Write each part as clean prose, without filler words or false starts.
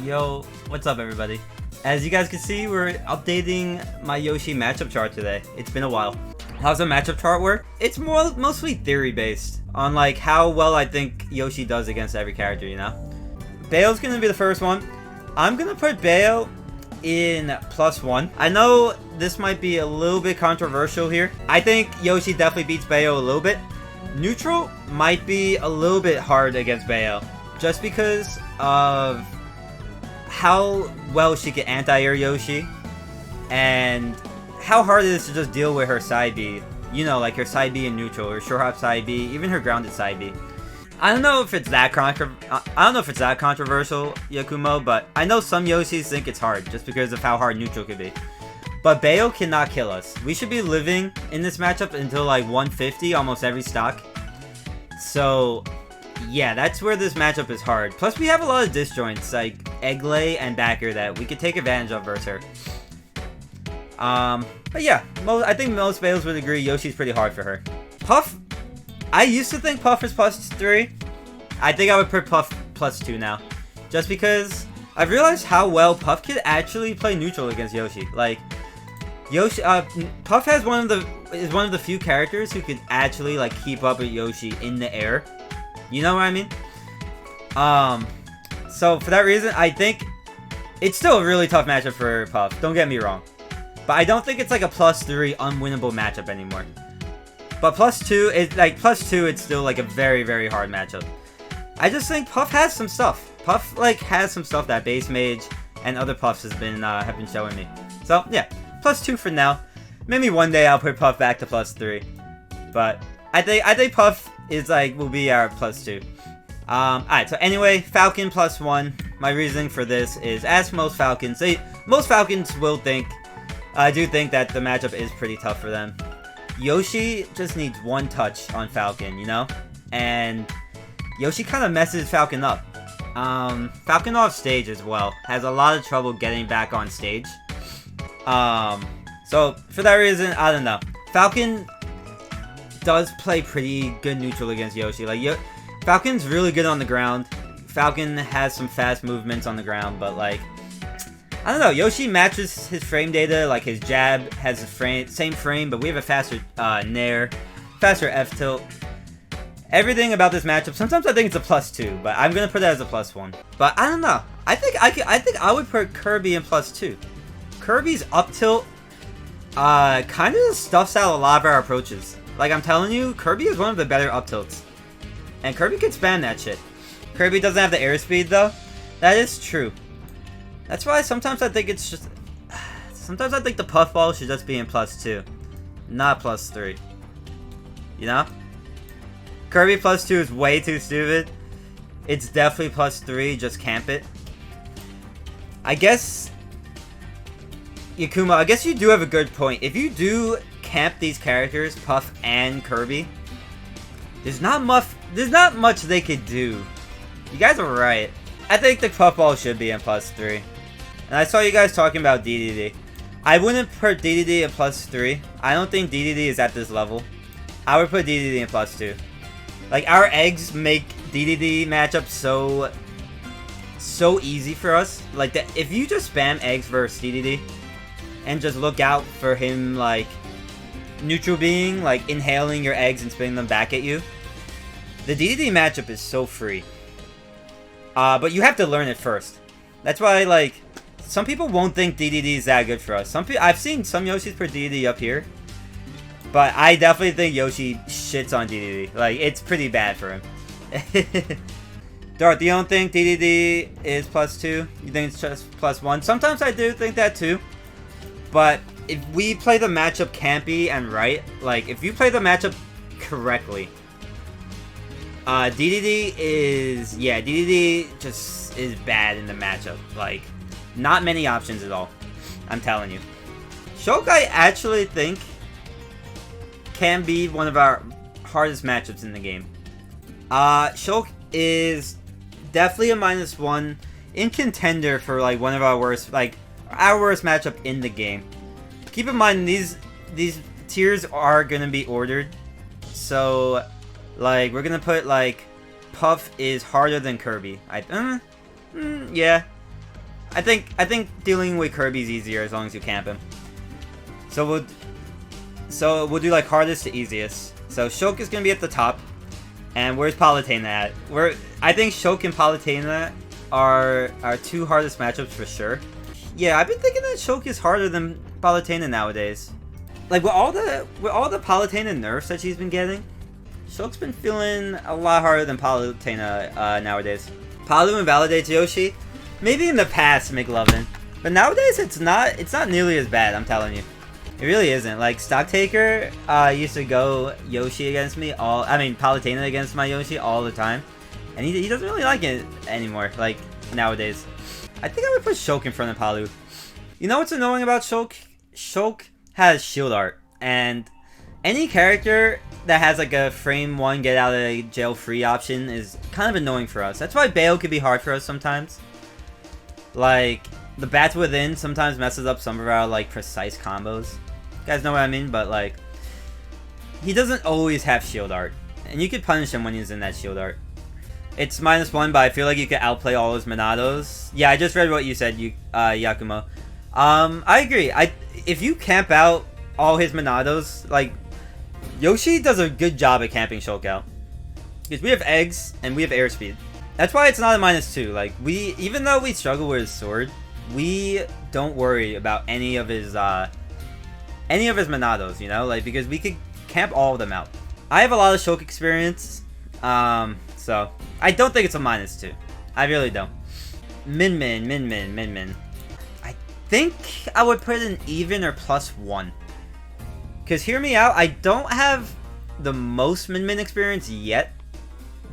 Yo, what's up everybody? As you guys can see, we're updating my Yoshi matchup chart today. It's been a while. How's the matchup chart work? It's mostly theory based on like how well I think Yoshi does against every character, you know? Bayo's gonna be the first one. I'm gonna put Bayo in +1. I know this might be a little bit controversial here. I think Yoshi definitely beats Bayo a little bit. Neutral might be a little bit hard against Bayo, just because of how well she can anti-air Yoshi, and how hard it is to just deal with her side B. You know, like her side B in neutral, or short hop side B, even her grounded side B. I don't know if it's that controversial, Yakumo, but I know some Yoshis think it's hard, just because of how hard neutral could be. But Bayo cannot kill us. We should be living in this matchup until like 150 almost every stock. So yeah, that's where this matchup is hard. Plus we have a lot of disjoints like Egglay and Backer that we could take advantage of versus her. But yeah, I think most Bayos would agree Yoshi's pretty hard for her. Puff, I used to think Puff is +3. I think I would put Puff +2 now. Just because I've realized how well Puff can actually play neutral against Yoshi. Like, Yoshi, Puff has is one of the few characters who can actually like keep up with Yoshi in the air. You know what I mean? So for that reason, I think it's still a really tough matchup for Puff. Don't get me wrong, but I don't think it's like a +3 unwinnable matchup anymore. But +2, it's still like a very, very hard matchup. I just think Puff has some stuff. Puff like has some stuff that Base Mage and other Puffs have been showing me. So yeah, +2 for now. Maybe one day I'll put Puff back to +3. But I think Puff is will be our +2. Alright, so anyway, Falcon +1. My reasoning for this is, as most Falcons will think, I do think that the matchup is pretty tough for them. Yoshi just needs one touch on Falcon, you know? And Yoshi kind of messes Falcon up. Falcon off stage as well has a lot of trouble getting back on stage. So for that reason, I don't know. Falcon does play pretty good neutral against Yoshi. Like, Falcon's really good on the ground. Falcon has some fast movements on the ground, but like, I don't know. Yoshi matches his frame data. Like, his jab has the same frame, but we have a faster nair, faster F tilt. Everything about this matchup. Sometimes I think it's a +2, but I'm gonna put it as a +1. But I don't know. I think I would put Kirby in +2. Kirby's up tilt kind of stuffs out a lot of our approaches. Like, I'm telling you, Kirby is one of the better up tilts. And Kirby can spam that shit. Kirby doesn't have the airspeed, though. That is true. That's why sometimes I think it's just... Sometimes I think the Puffball should just be in +2. Not +3. You know? Kirby +2 is way too stupid. It's definitely +3, just camp it. I guess... Yakuma, I guess you do have a good point. If you do camp these characters, Puff and Kirby, there's not much they could do. You guys are right. I think the Puffball should be in +3. And I saw you guys talking about Dedede. I wouldn't put Dedede in +3. I don't think Dedede is at this level. I would put Dedede in +2. Like, our eggs make Dedede matchups so easy for us. Like, if you just spam eggs versus Dedede and just look out for him, like, neutral being, like, inhaling your eggs and spinning them back at you, the Dedede matchup is so free. But you have to learn it first. That's why, like, some people won't think Dedede is that good for us. I've seen some Yoshis put Dedede up here, but I definitely think Yoshi shits on Dedede. Like, it's pretty bad for him. Darth, you don't think Dedede is +2? You think it's just +1? Sometimes I do think that too. But if we play the matchup campy and right, like, if you play the matchup correctly, Dedede just is bad in the matchup. Like, not many options at all. I'm telling you. Shulk, I actually think, can be one of our hardest matchups in the game. Shulk is definitely a -1 in contender for, like, one of our worst, our worst matchup in the game. Keep in mind, these tiers are gonna be ordered, so like, we're gonna put like Puff is harder than Kirby. Yeah, I think dealing with Kirby's easier as long as you camp him. So we'll do like hardest to easiest. So Shulk is gonna be at the top. And where's Palutena at? I think Shulk and Palutena are our 2 hardest matchups for sure. Yeah, I've been thinking that Shulk is harder than Palutena nowadays. Like with all the Palutena nerfs that she's been getting, Shulk's been feeling a lot harder than Palutena nowadays. Palu invalidates Yoshi. Maybe in the past, McLovin. But nowadays it's not nearly as bad, I'm telling you. It really isn't. Like, Stocktaker used to go Yoshi against me Palutena against my Yoshi all the time. And he doesn't really like it anymore, like, nowadays. I think I would put Shulk in front of Palu. You know what's annoying about Shulk? Shulk has shield art. And any character that has, like, a frame 1 get out of jail free option is kind of annoying for us. That's why Bayo could be hard for us sometimes. Like, the Bats Within sometimes messes up some of our, like, precise combos. You guys know what I mean? But, like, he doesn't always have shield art. And you could punish him when he's in that shield art. It's -1, but I feel like you could outplay all his Monados. Yeah, I just read what you said, Yakumo. I agree. If you camp out all his Monados, like, Yoshi does a good job at camping Shulk out. Because we have eggs, and we have airspeed. That's why it's not a -2. Like, even though we struggle with his sword, we don't worry about any of his Monados, you know? Like, because we could camp all of them out. I have a lot of Shulk experience, so I don't think it's a -2. I really don't. Min Min. I think I would put an even or +1. Because hear me out, I don't have the most Min experience yet,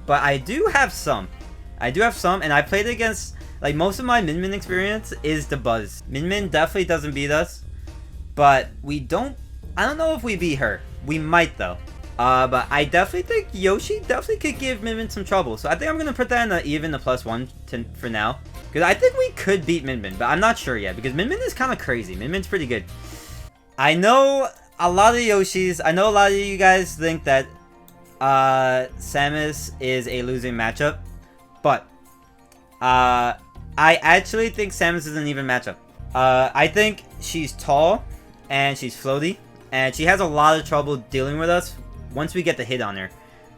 but I do have some. And I played against, like, most of my Min experience is the Buzz. Min definitely doesn't beat us, but I don't know if we beat her. We might, though. But I definitely think Yoshi definitely could give Min some trouble. So I think I'm going to put that in the even, the +1 for now. Because I think we could beat Min, but I'm not sure yet. Because Min is kind of crazy. Min's pretty good. I know a lot of Yoshis, I know a lot of you guys think that Samus is a losing matchup. But I actually think Samus is an even matchup. I think she's tall and she's floaty. And she has a lot of trouble dealing with us once we get the hit on her.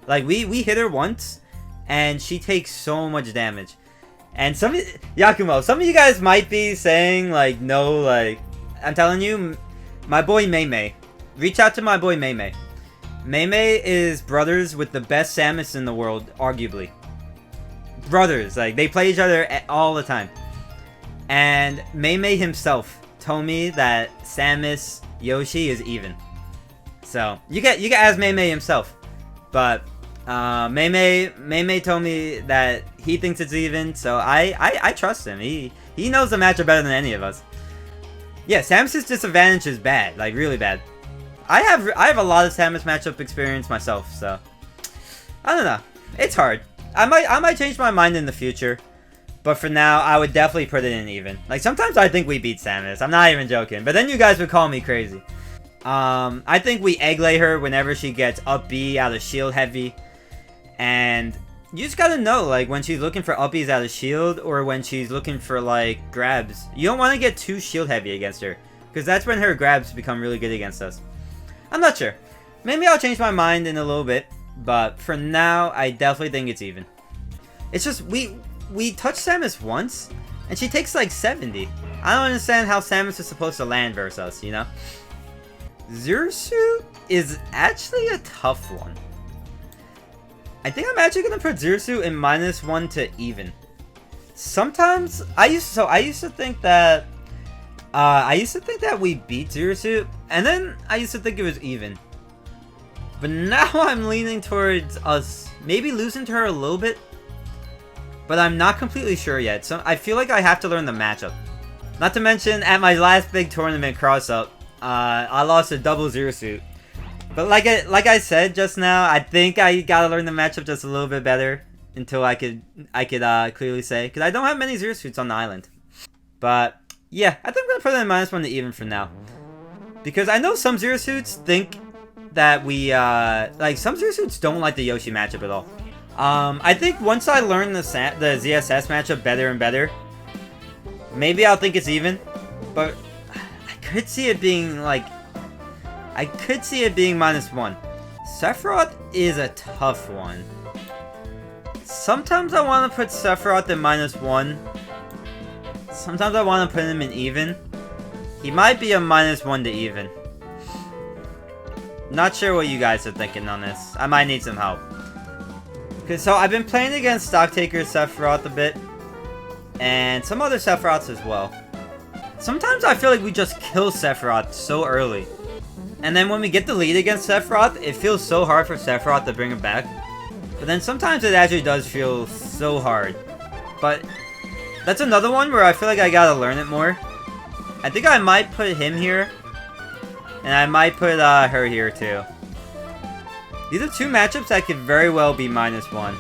Like, we hit her once, and she takes so much damage. And Yakumo, some of you guys might be saying, like, no, like, I'm telling you, my boy Mei. Reach out to my boy Mei. Mei is brothers with the best Samus in the world, arguably. Brothers, like, they play each other all the time. And Mei himself told me that Samus Yoshi is even. So you can ask Mei himself. But Mei told me that he thinks it's even, so I trust him. He knows the matchup better than any of us. Yeah, Samus's disadvantage is bad, like really bad. I have a lot of Samus matchup experience myself, so I don't know. It's hard. I might change my mind in the future. But for now, I would definitely put it in even. Like, sometimes I think we beat Samus. I'm not even joking. But then you guys would call me crazy. I think we egg lay her whenever she gets up B out of shield heavy. And you just gotta know, like, when she's looking for up Bs out of shield, or when she's looking for, like, grabs. You don't want to get too shield heavy against her. Because that's when her grabs become really good against us. I'm not sure. Maybe I'll change my mind in a little bit. But for now, I definitely think it's even. It's just, we touched Samus once, and she takes like 70. I don't understand how Samus is supposed to land versus us, you know? Zero Suit is actually a tough one. I think I'm actually gonna put Zero Suit in -1 to even. Sometimes I used to think that we beat Zero Suit, and then I used to think it was even. But now I'm leaning towards us maybe losing to her a little bit. But I'm not completely sure yet, so I feel like I have to learn the matchup. Not to mention, at my last big tournament cross-up, I lost a double Zero Suit. But like I said just now, I think I gotta learn the matchup just a little bit better until I could clearly say, because I don't have many Zero Suits on the island. But yeah, I think I'm gonna put it in -1 to even for now, because I know some Zero Suits think that we like some Zero Suits don't like the Yoshi matchup at all. I think once I learn the ZSS matchup better and better, maybe I'll think it's even, but I could see it being like, I could see it being -1. Sephiroth is a tough one. Sometimes I want to put Sephiroth in -1. Sometimes I want to put him in even. He might be a -1 to even. Not sure what you guys are thinking on this. I might need some help. Okay, so I've been playing against Stocktaker Sephiroth a bit. And some other Sephiroths as well. Sometimes I feel like we just kill Sephiroth so early. And then when we get the lead against Sephiroth, it feels so hard for Sephiroth to bring him back. But then sometimes it actually does feel so hard. But that's another one where I feel like I gotta learn it more. I think I might put him here. And I might put her here too. These are two matchups that could very well be -1.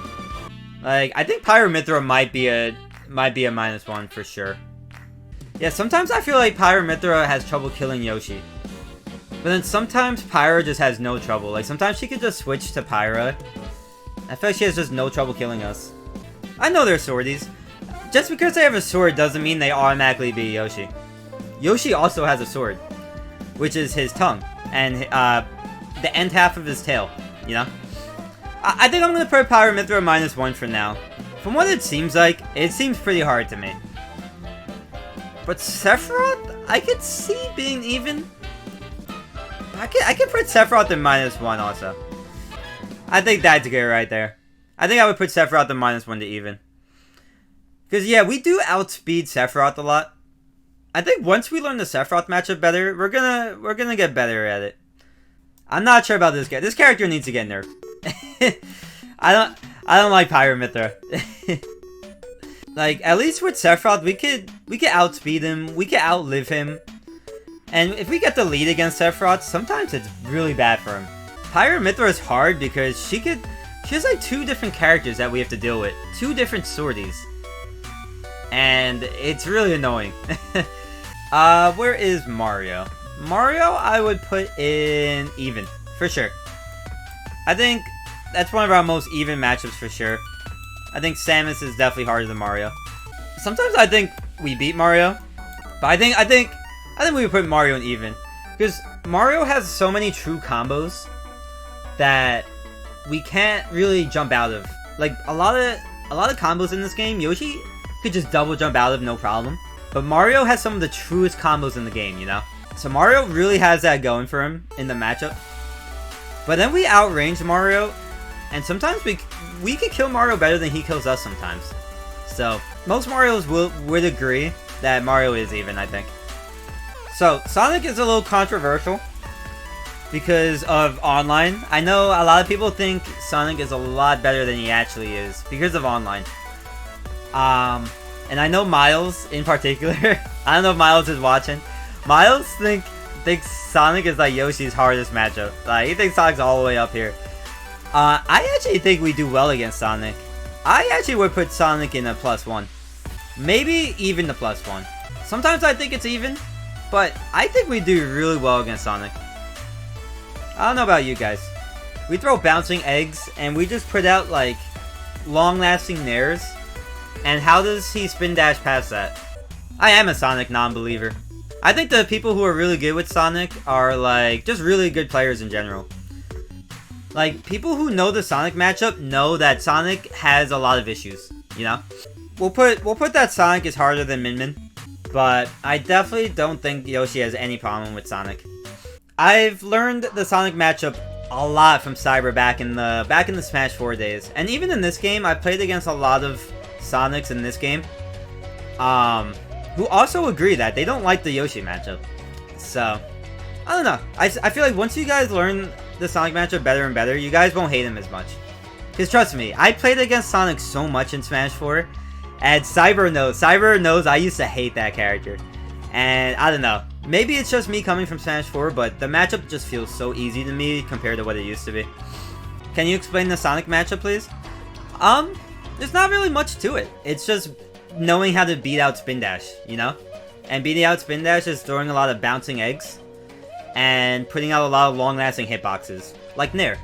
Like, I think Pyra Mythra might be a -1 for sure. Yeah, sometimes I feel like Pyra Mythra has trouble killing Yoshi. But then sometimes Pyra just has no trouble. Like, sometimes she could just switch to Pyra. I feel like she has just no trouble killing us. I know they're swordies. Just because they have a sword doesn't mean they automatically beat Yoshi. Yoshi also has a sword, which is his tongue, and the end half of his tail, you know? I think I'm going to put Pyra Mythra -1 for now. From what it seems like, it seems pretty hard to me. But Sephiroth, I could see being even. I could put Sephiroth in -1 also. I think that's good right there. I think I would put Sephiroth in -1 to even. Because yeah, we do outspeed Sephiroth a lot. I think once we learn the Sephiroth matchup better, we're gonna get better at it. I'm not sure about this guy. This character needs to get nerfed. I don't like Pyra Mythra. Like, at least with Sephiroth, we could outspeed him, we could outlive him. And if we get the lead against Sephiroth, sometimes it's really bad for him. Pyra Mythra is hard because she has like 2 different characters that we have to deal with. 2 different swordies. And it's really annoying. Where is Mario? Mario, I would put in even, for sure. I think that's one of our most even matchups for sure. I think Samus is definitely harder than Mario. Sometimes I think we beat Mario, but I think we would put Mario in even, because Mario has so many true combos that we can't really jump out of. Like a lot of combos in this game, Yoshi could just double jump out of no problem. But Mario has some of the truest combos in the game, you know? So Mario really has that going for him in the matchup. But then we outrange Mario, and sometimes we could kill Mario better than he kills us sometimes. So most Marios would agree that Mario is even, I think. So Sonic is a little controversial because of online. I know a lot of people think Sonic is a lot better than he actually is because of online. And I know Miles in particular. I don't know if Miles is watching. Miles thinks Sonic is like Yoshi's hardest matchup. Like, he thinks Sonic's all the way up here. I actually think we do well against Sonic. I actually would put Sonic in a +1. Maybe even the +1. Sometimes I think it's even, but I think we do really well against Sonic. I don't know about you guys. We throw bouncing eggs, and we just put out, like, long-lasting nairs. And how does he spin dash past that? I am a Sonic non-believer. I think the people who are really good with Sonic are, like, just really good players in general. Like, people who know the Sonic matchup know that Sonic has a lot of issues, you know? We'll put that Sonic is harder than Min Min, but I definitely don't think Yoshi has any problem with Sonic. I've learned the Sonic matchup a lot from Cyber back in the Smash 4 days. And even in this game, I played against a lot of Sonics in this game, who also agree that they don't like the Yoshi matchup. So, I don't know. I feel like once you guys learn the Sonic matchup better and better, you guys won't hate him as much. Because trust me, I played against Sonic so much in Smash 4, and Cyber knows I used to hate that character. And I don't know, maybe it's just me coming from Smash 4, but the matchup just feels so easy to me compared to what it used to be. Can you explain the Sonic matchup, please? There's not really much to it. It's just knowing how to beat out Spin Dash, you know? And beating out Spin Dash is throwing a lot of bouncing eggs and putting out a lot of long-lasting hitboxes, like Nair.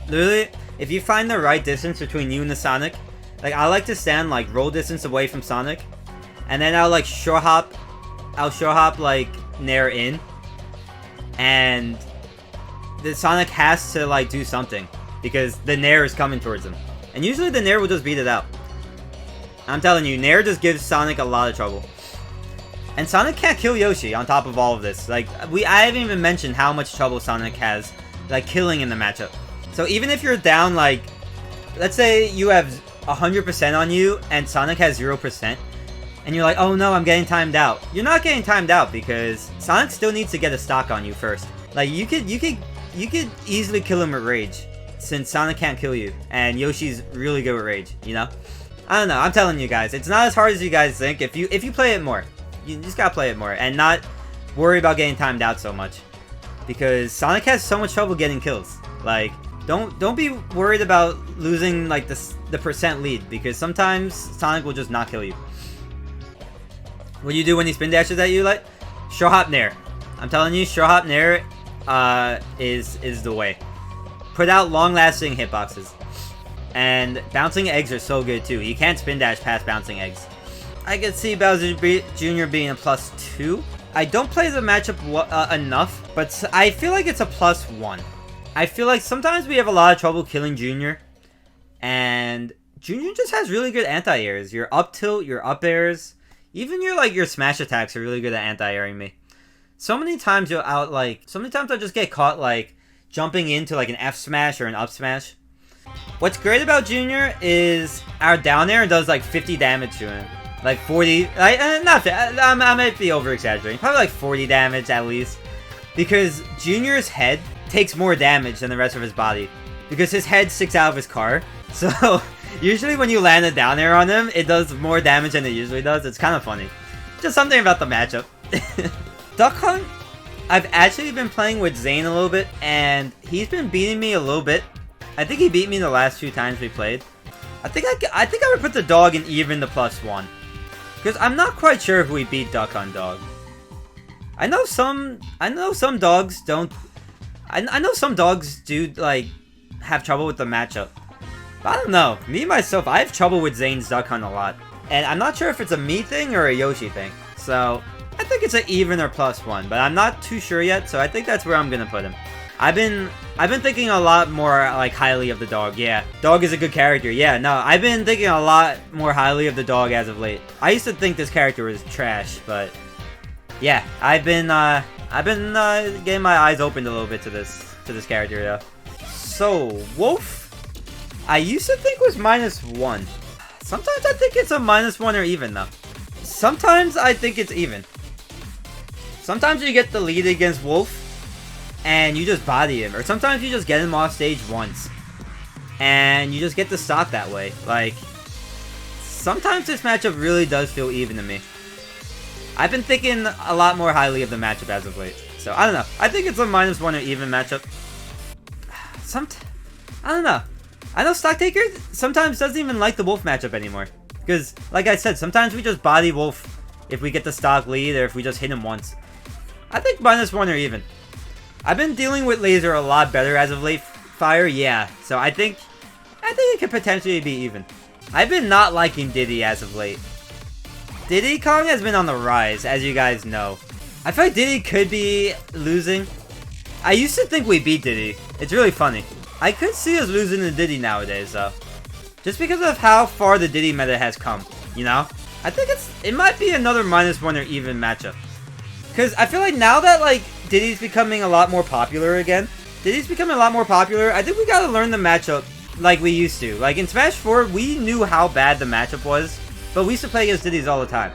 Literally, if you find the right distance between you and the Sonic, like, I like to stand, like, roll distance away from Sonic, and then I'll like short hop like Nair in, and the Sonic has to like do something because the Nair is coming towards him, and usually the Nair will just beat it out. I'm telling you, Nair just gives Sonic a lot of trouble. And Sonic can't kill Yoshi on top of all of this. Like, I haven't even mentioned how much trouble Sonic has, like, killing in the matchup. So even if you're down, like, let's say you have 100% on you, and Sonic has 0%, and you're like, oh no, I'm getting timed out. You're not getting timed out, because Sonic still needs to get a stock on you first. Like, you could easily kill him with Rage, since Sonic can't kill you, and Yoshi's really good with Rage, you know? I don't know, I'm telling you guys, it's not as hard as you guys think if you play it more. You just gotta play it more, and not worry about getting timed out so much. Because Sonic has so much trouble getting kills. Like, don't be worried about losing, like, the percent lead, because sometimes Sonic will just not kill you. What do you do when he spin dashes at you? Like, short hop Nair. I'm telling you, short hop Nair is the way. Put out long-lasting hitboxes. And bouncing eggs are so good, too. You can't spin dash past bouncing eggs. I could see Bowser Jr. being a +2. I don't play the matchup enough, but I feel like it's a +1. I feel like sometimes we have a lot of trouble killing Jr. And Jr. just has really good anti-airs. Your up tilt, your up airs, even your smash attacks are really good at anti-airing me. So many times I just get caught like jumping into like an F smash or an up smash. What's great about Jr. is our down air does like 50 damage to him. Like 40, I might be over-exaggerating. Probably like 40 damage at least. Because Junior's head takes more damage than the rest of his body. Because his head sticks out of his car. So, usually when you land a down air on him, it does more damage than it usually does. It's kind of funny. Just something about the matchup. Duck Hunt, I've actually been playing with Zane a little bit, and he's been beating me a little bit. I think he beat me the last 2 times we played. I think I would put the dog in even the +1. Because I'm not quite sure if we beat Duck on Dog. I know some dogs don't. I know some dogs do like have trouble with the matchup. But I don't know. Me myself, I have trouble with Zane's Duck Hunt a lot, and I'm not sure if it's a me thing or a Yoshi thing. So I think it's an even or +1, but I'm not too sure yet. So I think that's where I'm gonna put him. I've been thinking a lot more like highly of the dog. Yeah, dog is a good character. Yeah, no, I've been thinking a lot more highly of the dog as of late. I used to think this character was trash, but yeah, I've been getting my eyes opened a little bit to this character. Yeah. So Wolf, I used to think was -1. Sometimes I think it's a -1 or even though. Sometimes I think it's even. Sometimes you get the lead against Wolf and you just body him, or sometimes you just get him off stage once and you just get the stock that way. Like, sometimes this matchup really does feel even to me. I've been thinking a lot more highly of the matchup as of late, so I don't know. I think it's a -1 or even matchup. I don't know. I know Stocktaker sometimes doesn't even like the Wolf matchup anymore, because like I said, sometimes we just body Wolf if we get the stock lead or if we just hit him once. I think -1 or even. I've been dealing with Laser a lot better as of late, Fire, yeah. So I think it could potentially be even. I've been not liking Diddy as of late. Diddy Kong has been on the rise, as you guys know. I feel like Diddy could be losing. I used to think we beat Diddy. It's really funny. I could see us losing to Diddy nowadays, though. Just because of how far the Diddy meta has come, you know? I think it might be another -1 or even matchup. Because I feel like now that, like, Diddy's becoming a lot more popular again. I think we gotta learn the matchup like we used to. Like, in Smash 4, we knew how bad the matchup was, but we used to play against Diddy's all the time.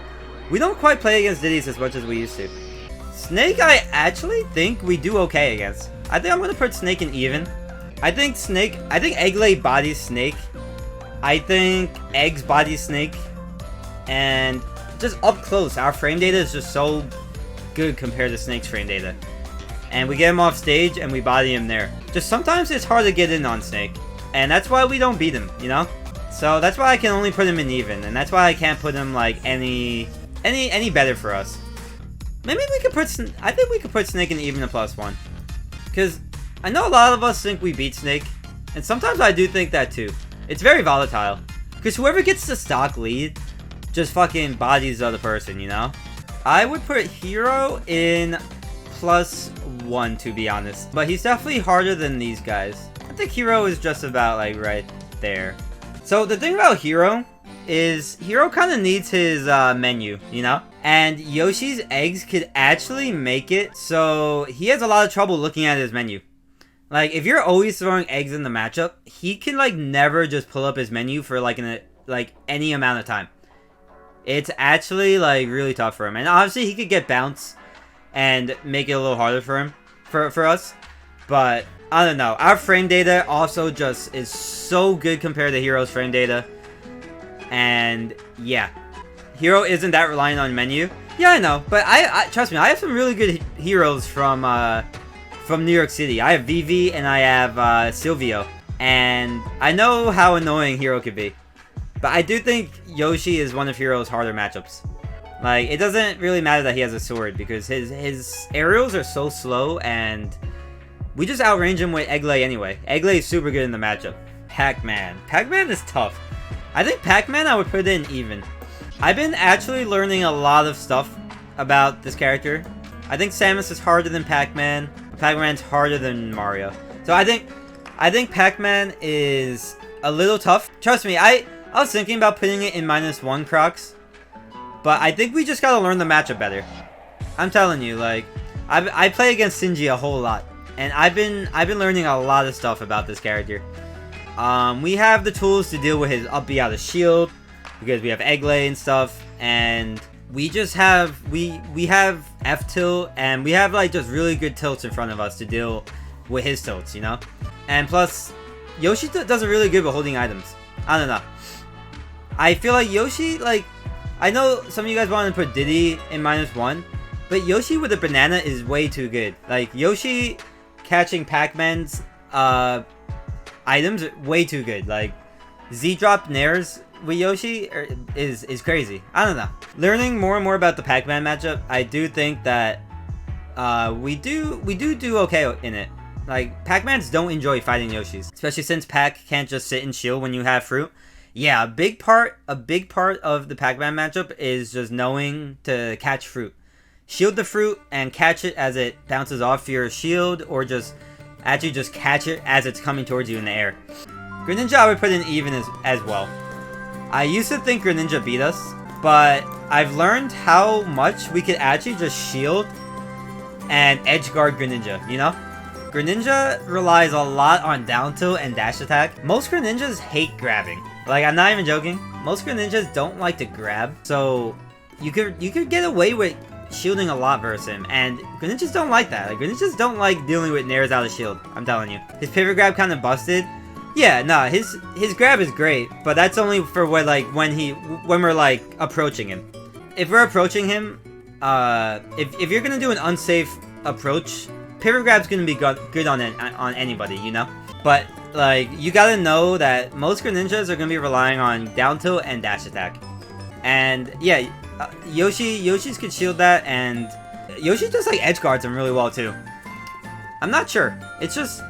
We don't quite play against Diddy's as much as we used to. Snake, I actually think we do okay against. I think I'm gonna put Snake in even. I think Egglay bodies Snake. I think Eggs bodies Snake. And just up close, our frame data is just so good compared to Snake's frame data. And we get him off stage and we body him there. Just sometimes it's hard to get in on Snake. And that's why we don't beat him, you know? So that's why I can only put him in even. And that's why I can't put him like any better for us. Maybe we could put, I think we could put Snake in even a +1. Because I know a lot of us think we beat Snake. And sometimes I do think that too. It's very volatile. Because whoever gets the stock lead, just fucking bodies the other person, you know? I would put Hero in +1, to be honest. But he's definitely harder than these guys. I think Hero is just about, like, right there. So, the thing about Hero is Hero kind of needs his menu, you know? And Yoshi's eggs could actually make it so he has a lot of trouble looking at his menu. Like, if you're always throwing eggs in the matchup, he can, like, never just pull up his menu for, like, any amount of time. It's actually, like, really tough for him. And obviously, he could get bounce and make it a little harder for him, for us. But, I don't know. Our frame data also just is so good compared to Hero's frame data. And, yeah. Hero isn't that reliant on menu. Yeah, I know. But I trust me, I have some really good heroes from New York City. I have Vivi and I have Silvio. And I know how annoying Hero could be. But I do think Yoshi is one of Hero's harder matchups. Like, it doesn't really matter that he has a sword, because his aerials are so slow, and we just outrange him with Egglay anyway. Egglay is super good in the matchup. Pac-Man. Pac-Man is tough. I think Pac-Man I would put in even. I've been actually learning a lot of stuff about this character. I think Samus is harder than Pac-Man. Pac-Man's harder than Mario. So I think Pac-Man is a little tough. Trust me, I was thinking about putting it in -1 Crocs. But I think we just gotta learn the matchup better. I'm telling you, like, I play against Shinji a whole lot. And I've been learning a lot of stuff about this character. We have the tools to deal with his up B out of shield, because we have Egglay and stuff, and we just have we have F tilt, and we have like just really good tilts in front of us to deal with his tilts, you know? And plus, Yoshi does a really good with holding items. I don't know. I feel like Yoshi, like, I know some of you guys want to put Diddy in -1, but Yoshi with a banana is way too good. Like, Yoshi catching Pac-Man's items are way too good. Like, Z-drop nairs with Yoshi is crazy. I don't know. Learning more and more about the Pac-Man matchup, I do think that we do okay in it. Like, Pac-Mans don't enjoy fighting Yoshis, especially since Pac can't just sit and shield when you have fruit. Yeah, a big part of the Pac-Man matchup is just knowing to catch fruit. Shield the fruit and catch it as it bounces off your shield, or just actually just catch it as it's coming towards you in the air. Greninja I would put in even as well. I used to think Greninja beat us, but I've learned how much we could actually just shield and edge guard Greninja, you know? Greninja relies a lot on down tilt and dash attack. Most Greninjas hate grabbing. Like, I'm not even joking. Most Greninjas don't like to grab, so you could get away with shielding a lot versus him, and Greninjas don't like that. Like, Greninjas don't like dealing with nairs out of shield, I'm telling you. His pivot grab kind of busted. Yeah, nah, his grab is great, but that's only for when we're like approaching him. If we're approaching him, if you're gonna do an unsafe approach, pivot grab's gonna be good on anybody, you know? But, like, you gotta know that most Greninjas are gonna be relying on down tilt and dash attack. And, yeah, Yoshi's could shield that, and Yoshi just, like, edge guards him really well, too. I'm not sure. It's just,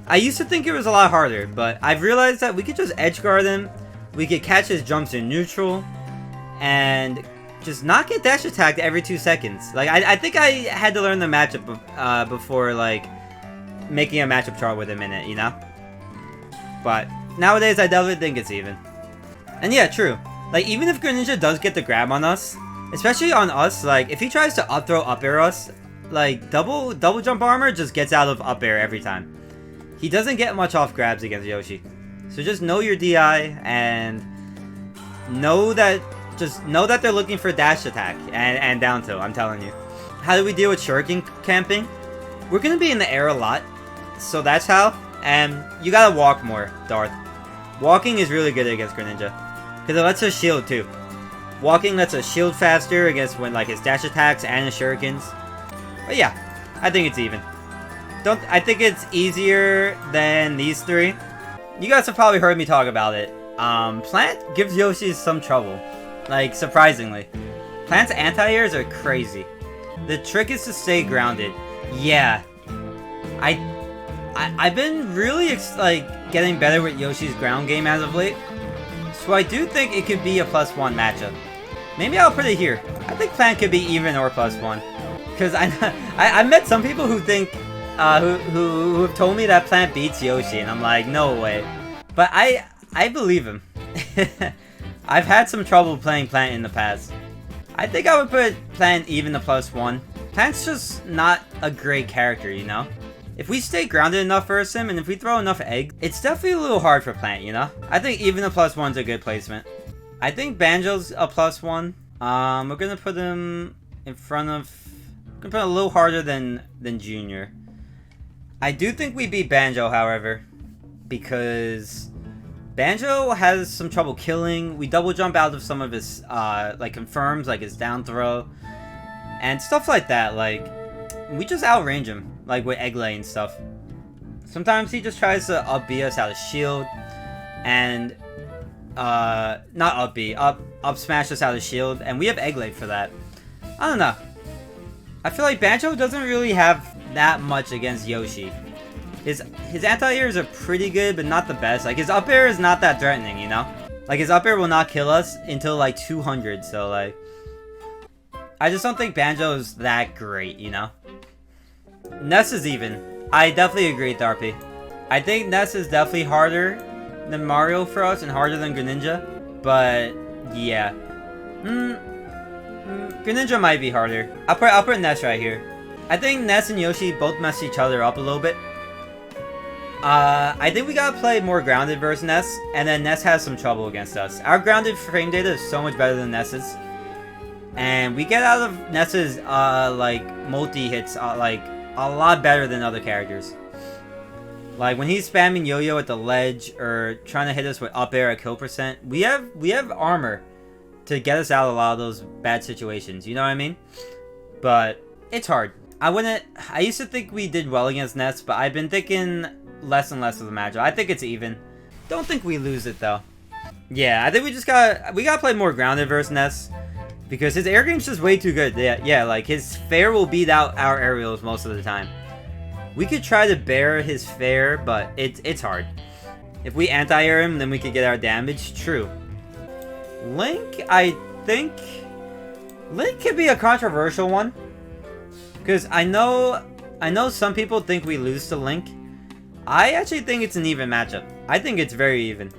I used to think it was a lot harder, but I've realized that we could just edge guard him, we could catch his jumps in neutral, and just not get dash attacked every 2 seconds. Like, I think I had to learn the matchup before, like, making a matchup chart with him in it, you know? But nowadays, I definitely think it's even. And yeah, true. Like, even if Greninja does get the grab on us, especially on us, like, if he tries to up throw up air us, like, double jump armor just gets out of up air every time. He doesn't get much off grabs against Yoshi. So just know your DI, and know that they're looking for dash attack and down tilt, I'm telling you. How do we deal with shuriken camping? We're gonna be in the air a lot, so that's how. And you gotta walk more, Darth. Walking is really good against Greninja, because it lets us shield too. Walking lets us shield faster against when, like, his dash attacks and his shurikens. But yeah, I think it's even. I think it's easier than these three. You guys have probably heard me talk about it. Plant gives Yoshi some trouble. Like, surprisingly. Plant's anti-airs are crazy. The trick is to stay grounded. Yeah. I've been really, like, getting better with Yoshi's ground game as of late. So I do think it could be a +1 matchup. Maybe I'll put it here. I think Plant could be even or +1. Because I met some people who think, who have told me that Plant beats Yoshi, and I'm like, no way. But I believe him. I've had some trouble playing Plant in the past. I think I would put Plant even to +1. Plant's just not a great character, you know? If we stay grounded enough versus him, and if we throw enough eggs, it's definitely a little hard for Plant, you know? I think even a +1's a good placement. I think Banjo's a +1. We're gonna put him in front of... We're gonna put him a little harder than Junior. I do think we beat Banjo, however, because Banjo has some trouble killing. We double jump out of some of his, like, confirms, like his down throw, and stuff like that. Like, we just outrange him, like with egg lay and stuff. Sometimes he just tries to up B us out of shield, and not up B, up smash us out of shield, and we have egg lay for that. I don't know. I feel like Banjo doesn't really have that much against Yoshi. His anti-airs are pretty good, but not the best. Like, his up air is not that threatening, you know? Like, his up air will not kill us until, like, 200, so, like... I just don't think Banjo is that great, you know? Ness is even. I definitely agree, Tharpy. I think Ness is definitely harder than Mario for us and harder than Greninja, but yeah. Greninja might be harder. I'll put Ness right here. I think Ness and Yoshi both mess each other up a little bit. I think we gotta play more grounded versus Ness, and then Ness has some trouble against us. Our grounded frame data is so much better than Ness's. And we get out of Ness's, like, multi-hits, like, a lot better than other characters. Like, when he's spamming yo-yo at the ledge, or trying to hit us with up air at kill percent, we have armor to get us out of a lot of those bad situations, you know what I mean? But, it's hard. I used to think we did well against Ness, but I've been thinking less and less of the matchup. I think it's even. Don't think we lose it, though. Yeah, I think we gotta play more grounded versus Ness. Because his air game's just way too good. Yeah, like, his fair will beat out our aerials most of the time. We could try to bear his fair, but it's hard. If we anti-air him, then we could get our damage. True. Link, I think... Link could be a controversial one. Because I know some people think we lose to Link. I actually think it's an even matchup. I think it's very even.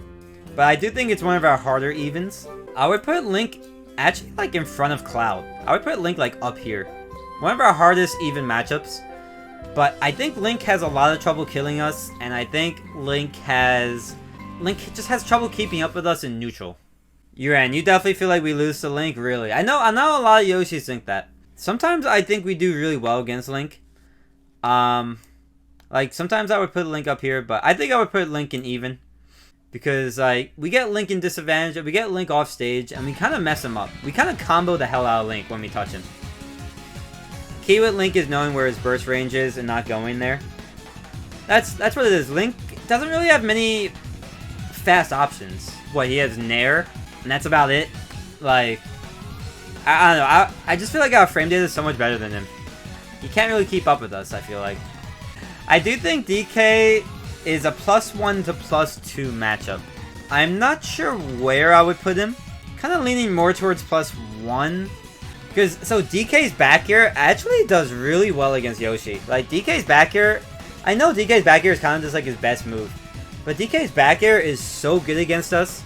But I do think it's one of our harder evens. I would put Link... actually, like, in front of Cloud. I would put Link, like, up here. One of our hardest even matchups. But I think Link has a lot of trouble killing us, and I think Link just has trouble keeping up with us in neutral. Uran, you definitely feel like we lose to Link? Really? I know a lot of Yoshis think that. Sometimes I think we do really well against Link. Like, sometimes I would put Link up here, but I think I would put Link in even. Because, like, we get Link in disadvantage, we get Link off stage, and we kind of mess him up. We kind of combo the hell out of Link when we touch him. Key with Link is knowing where his burst range is and not going there. That's what it is. Link doesn't really have many fast options. What, he has Nair, and that's about it? Like, I don't know. I just feel like our frame data is so much better than him. He can't really keep up with us, I feel like. I do think DK is a +1 to +2 matchup. I'm not sure where I would put him. Kind of leaning more towards +1. Because, so DK's back air actually does really well against Yoshi. Like, DK's back air, I know DK's back air is kind of just like his best move. But DK's back air is so good against us.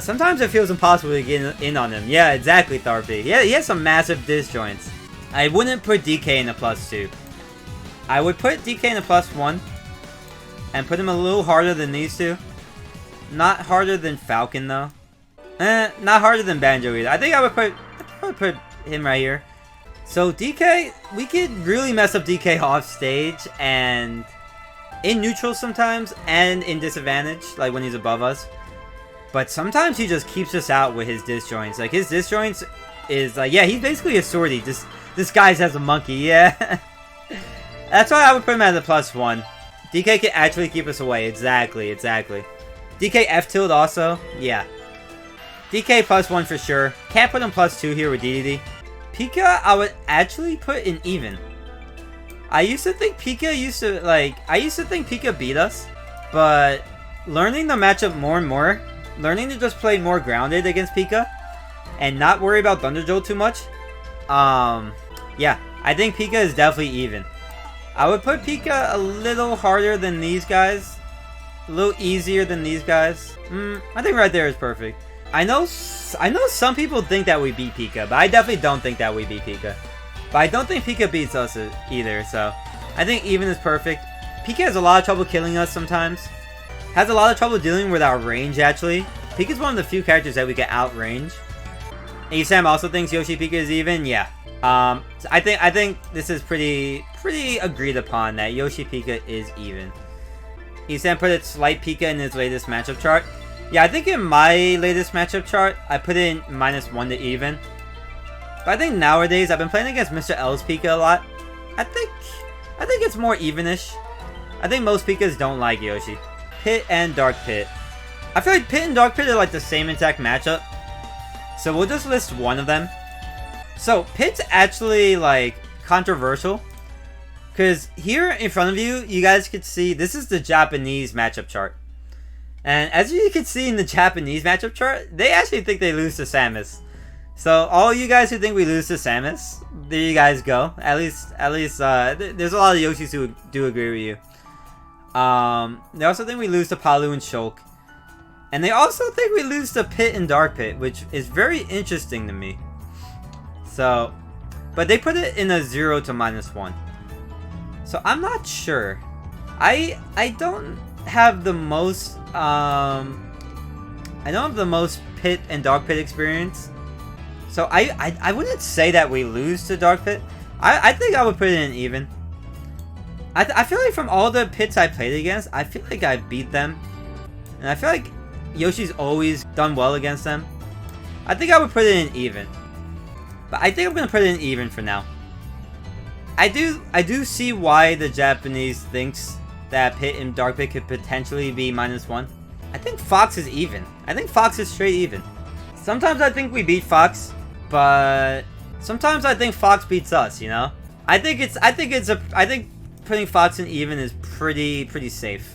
Sometimes it feels impossible to get in on him. Yeah, exactly, Tharpy. Yeah, he has some massive disjoints. I wouldn't put DK in a +2. I would put DK in a +1. And put him a little harder than these two. Not harder than Falcon, though. Not harder than Banjo either. I think I would probably put him right here. So DK, we could really mess up DK off stage and in neutral sometimes and in disadvantage, like when he's above us. But sometimes he just keeps us out with his disjoints. Like, his disjoints is like, yeah, he's basically a swordie. Disguised as a monkey, yeah. That's why I would put him at a +1. DK can actually keep us away. Exactly. DK F tilt also. Yeah. DK +1 for sure. Can't put him +2 here with Dedede. Pika, I would actually put in even. I used to think Pika beat us, but learning the matchup more and more, learning to just play more grounded against Pika and not worry about Thunder Jolt too much. Yeah, I think Pika is definitely even. I would put Pika a little harder than these guys. A little easier than these guys. I think right there is perfect. I know some people think that we beat Pika, but I definitely don't think that we beat Pika. But I don't think Pika beats us either, so I think even is perfect. Pika has a lot of trouble killing us sometimes. Has a lot of trouble dealing with our range, actually. Pika's one of the few characters that we can outrange. Sam also thinks Yoshi Pika is even. Yeah. So I think this is pretty agreed upon that Yoshi Pika is even. Sam put it slight Pika in his latest matchup chart. Yeah, I think in my latest matchup chart, I put it in -1 to even. But I think nowadays, I've been playing against Mr. L's Pika a lot. I think it's more evenish. I think most Pikas don't like Yoshi. Pit and Dark Pit. I feel like Pit and Dark Pit are like the same exact matchup. So we'll just list one of them. So Pit's actually like controversial. Because here in front of you, you guys could see this is the Japanese matchup chart. And as you can see in the Japanese matchup chart, they actually think they lose to Samus. So all you guys who think we lose to Samus, there you guys go. At least, there's a lot of Yoshis who do agree with you. They also think we lose to Palu and Shulk. And they also think we lose to Pit and Dark Pit, which is very interesting to me. So, but they put it in a 0 to -1. So I'm not sure. I don't have the most I don't have the most Pit and Dark Pit experience. So I wouldn't say that we lose to Dark Pit. I think I would put it in even. I feel like from all the Pits I played against, I feel like I beat them. And I feel like Yoshi's always done well against them. I think I would put it in even. But I think I'm going to put it in even for now. I do see why the Japanese thinks that Pit and Dark Pit could potentially be -1. I think Fox is even. I think Fox is straight even. Sometimes I think we beat Fox, but sometimes I think Fox beats us, you know? I think putting Fox in even is pretty safe.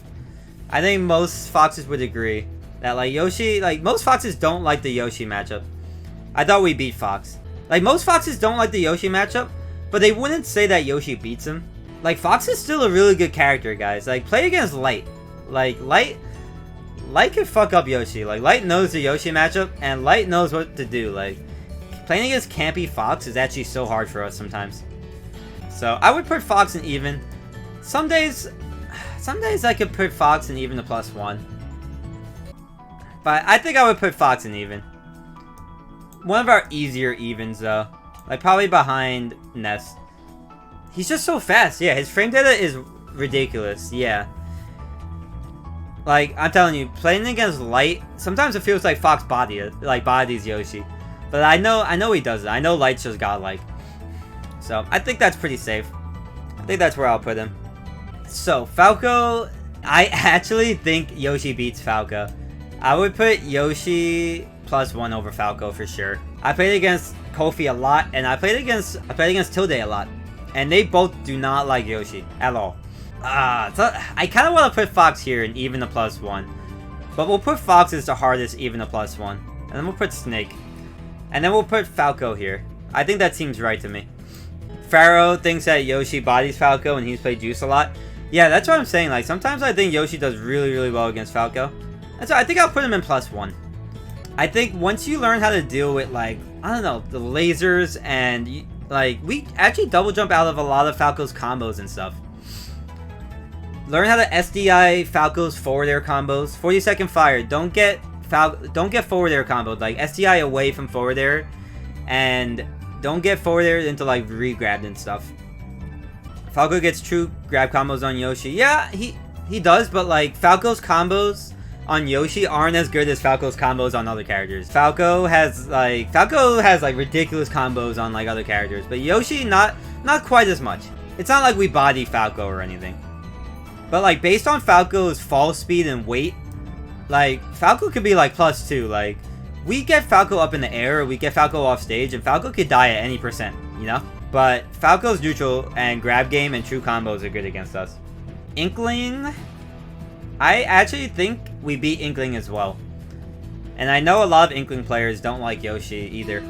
I think most Foxes would agree that like Yoshi, like most Foxes don't like the Yoshi matchup. I thought we beat Fox. Like most Foxes don't like the Yoshi matchup, but they wouldn't say that Yoshi beats him. Like Fox is still a really good character, guys. Like play against Light. Like Light can fuck up Yoshi. Like Light knows the Yoshi matchup and Light knows what to do. Like playing against campy Fox is actually so hard for us sometimes. So I would put Fox in even. Some days I could put Fox in even to +1. But I think I would put Fox in even. One of our easier evens though. Like probably behind Ness. He's just so fast. Yeah, his frame data is ridiculous. Yeah. Like, I'm telling you, playing against Light, sometimes it feels like Fox bodies Yoshi. But I know he does it. I know Light's just godlike. So, I think that's pretty safe. I think that's where I'll put him. So, Falco, I actually think Yoshi beats Falco. I would put Yoshi +1 over Falco for sure. I played against Kofi a lot, and I played against Tilde a lot. And they both do not like Yoshi at all. So I kind of want to put Fox here and even a +1. But we'll put Fox as the hardest even a +1. And then we'll put Snake. And then we'll put Falco here. I think that seems right to me. Pharaoh thinks that Yoshi bodies Falco and he's played Juice a lot. Yeah, that's what I'm saying. Like sometimes I think Yoshi does really well against Falco. That's why I think I'll put him in +1. I think once you learn how to deal with like, I don't know, the lasers and like we actually double jump out of a lot of Falco's combos and stuff. Learn how to SDI Falco's forward air combos. 40-second fire. Don't get forward air comboed. Like SDI away from forward air, and don't get forward air into like re-grabbed and stuff. Falco gets true grab combos on Yoshi. Yeah, he does, but like Falco's combos on Yoshi aren't as good as Falco's combos on other characters. Falco has like ridiculous combos on like other characters, but Yoshi not quite as much. It's not like we body Falco or anything. But like based on Falco's fall speed and weight, like Falco could be like +2. Like we get Falco up in the air, or we get Falco off stage, and Falco could die at any %, you know? But Falco's neutral and grab game and true combos are good against us. Inkling, I actually think we beat Inkling as well. And I know a lot of Inkling players don't like Yoshi either.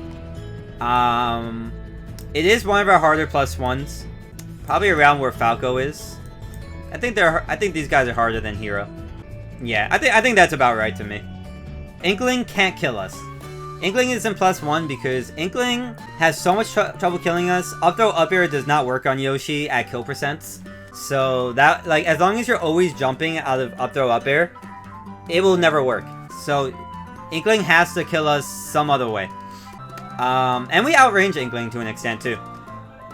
It is one of our harder +1s. Probably around where Falco is. I think these guys are harder than Hero. Yeah, I think that's about right to me. Inkling can't kill us. Inkling is in +1 because Inkling has so much trouble killing us. Up throw up air does not work on Yoshi at kill percents. So that, like, as long as you're always jumping out of up throw up air, it will never work. So Inkling has to kill us some other way. And we outrange Inkling to an extent too.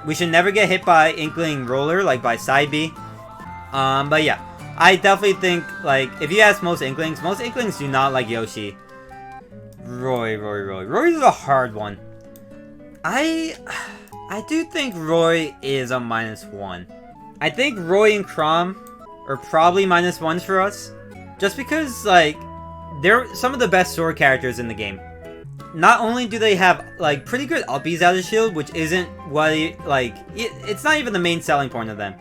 We should never get hit by Inkling Roller, like by side B. But yeah, I definitely think, like, if you ask most Inklings do not like Yoshi. Roy is a hard one. I do think Roy is a -1. I think Roy and Chrom are probably -1s for us. Just because, like, they're some of the best sword characters in the game. Not only do they have, like, pretty good uppies out of shield, which isn't what, it's not even the main selling point of them.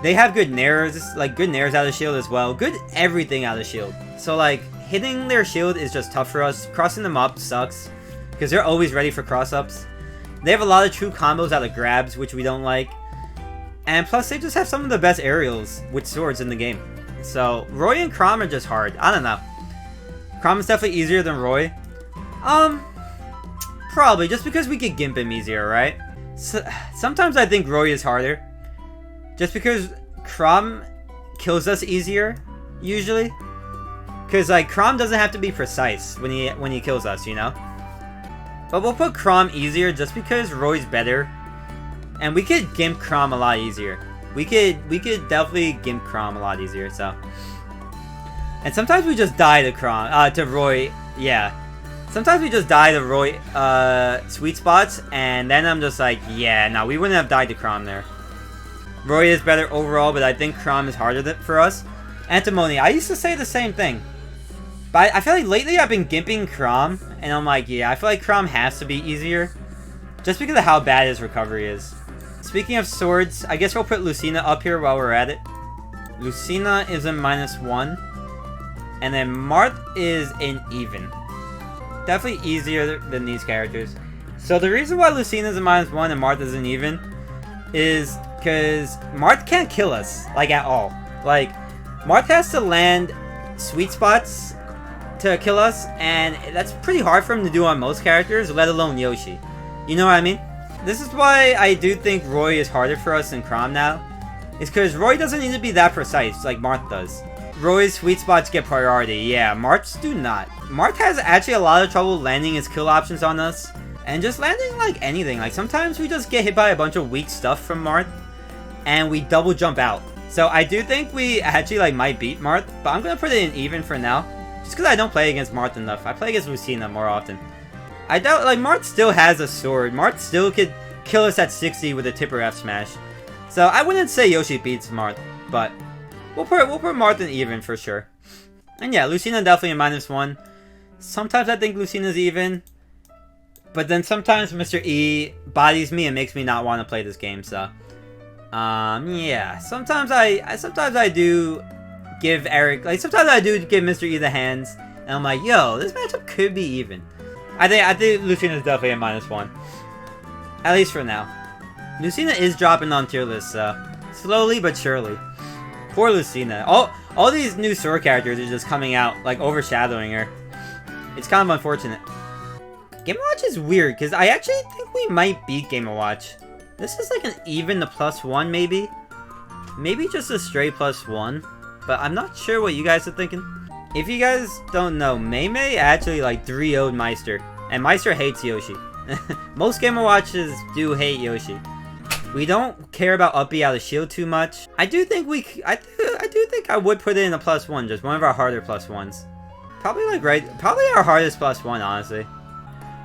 They have good nairs, like, good nairs out of shield as well. Good everything out of shield. So, like, hitting their shield is just tough for us. Crossing them up sucks, because they're always ready for cross-ups. They have a lot of true combos out of grabs, which we don't like. And plus, they just have some of the best aerials with swords in the game. So, Roy and Chrom are just hard. I don't know. Chrom is definitely easier than Roy. Probably, just because we could gimp him easier, right? So, sometimes I think Roy is harder. Just because Chrom kills us easier, usually. Because, like, Chrom doesn't have to be precise when he kills us, you know? But we'll put Chrom easier just because Roy's better. And we could gimp Chrom a lot easier. We could definitely gimp Chrom a lot easier, so. And sometimes we just die to Roy, yeah. Sometimes we just die to Roy, sweet spots, and then I'm just like, yeah, no, we wouldn't have died to Chrom there. Roy is better overall, but I think Chrom is harder for us. Antimony, I used to say the same thing. But I feel like lately I've been gimping Chrom, and I'm like, yeah, I feel like Chrom has to be easier. Just because of how bad his recovery is. Speaking of swords, I guess we'll put Lucina up here while we're at it. Lucina is in -1. And then Marth is in even. Definitely easier than these characters. So the reason why Lucina is in -1 and Marth is in even is because Marth can't kill us, like, at all. Like, Marth has to land sweet spots to kill us, and that's pretty hard for him to do on most characters, let alone Yoshi. You know what I mean? This is why I do think Roy is harder for us than Chrom now. It's because Roy doesn't need to be that precise like Marth does. Roy's sweet spots get priority, yeah, Marth's do not. Marth has actually a lot of trouble landing his kill options on us, and just landing, like, anything. Like, sometimes we just get hit by a bunch of weak stuff from Marth, and we double jump out. So I do think we actually, like, might beat Marth, but I'm gonna put it in even for now. Just because I don't play against Marth enough. I play against Lucina more often. I doubt, like, Marth still has a sword. Marth still could kill us at 60 with a tipper F smash. So I wouldn't say Yoshi beats Marth, but we'll put Marth in even for sure. And yeah, Lucina definitely in -1. Sometimes I think Lucina's even, but then sometimes Mr. E bodies me and makes me not want to play this game, so. Yeah, sometimes I do give Eric, like, sometimes I do give Mr. E the hands, and I'm like, yo, this matchup could be even. I think Lucina's definitely a -1. At least for now. Lucina is dropping on tier lists, so slowly but surely. Poor Lucina. All these new sword characters are just coming out, like, overshadowing her. It's kind of unfortunate. Game & Watch is weird, because I actually think we might beat Game & Watch. This is like an even to +1, maybe? Maybe just a straight +1, but I'm not sure what you guys are thinking. If you guys don't know, Mei actually, like, 3-0'd Meister, and Meister hates Yoshi. Most Game & Watches do hate Yoshi. We don't care about uppy out of shield too much. I do think I do think I would put it in a +1, just one of our harder +1s. Probably, like, probably our hardest +1, honestly.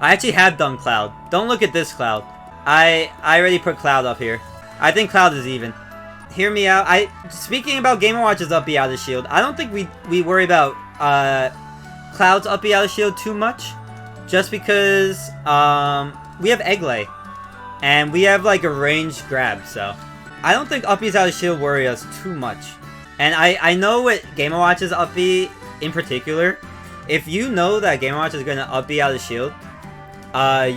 I actually have done Cloud. Don't look at this Cloud. I already put Cloud up here. I think Cloud is even. Hear me out. Speaking about Game & Watch's uppy out of shield, I don't think we worry about Cloud's uppy out of shield too much. Just because we have Egg Lay. And we have, like, a ranged grab, so I don't think uppies out of shield worry us too much. And I know what Game & Watch's uppy in particular if you know that Game & Watch is gonna up B out of shield,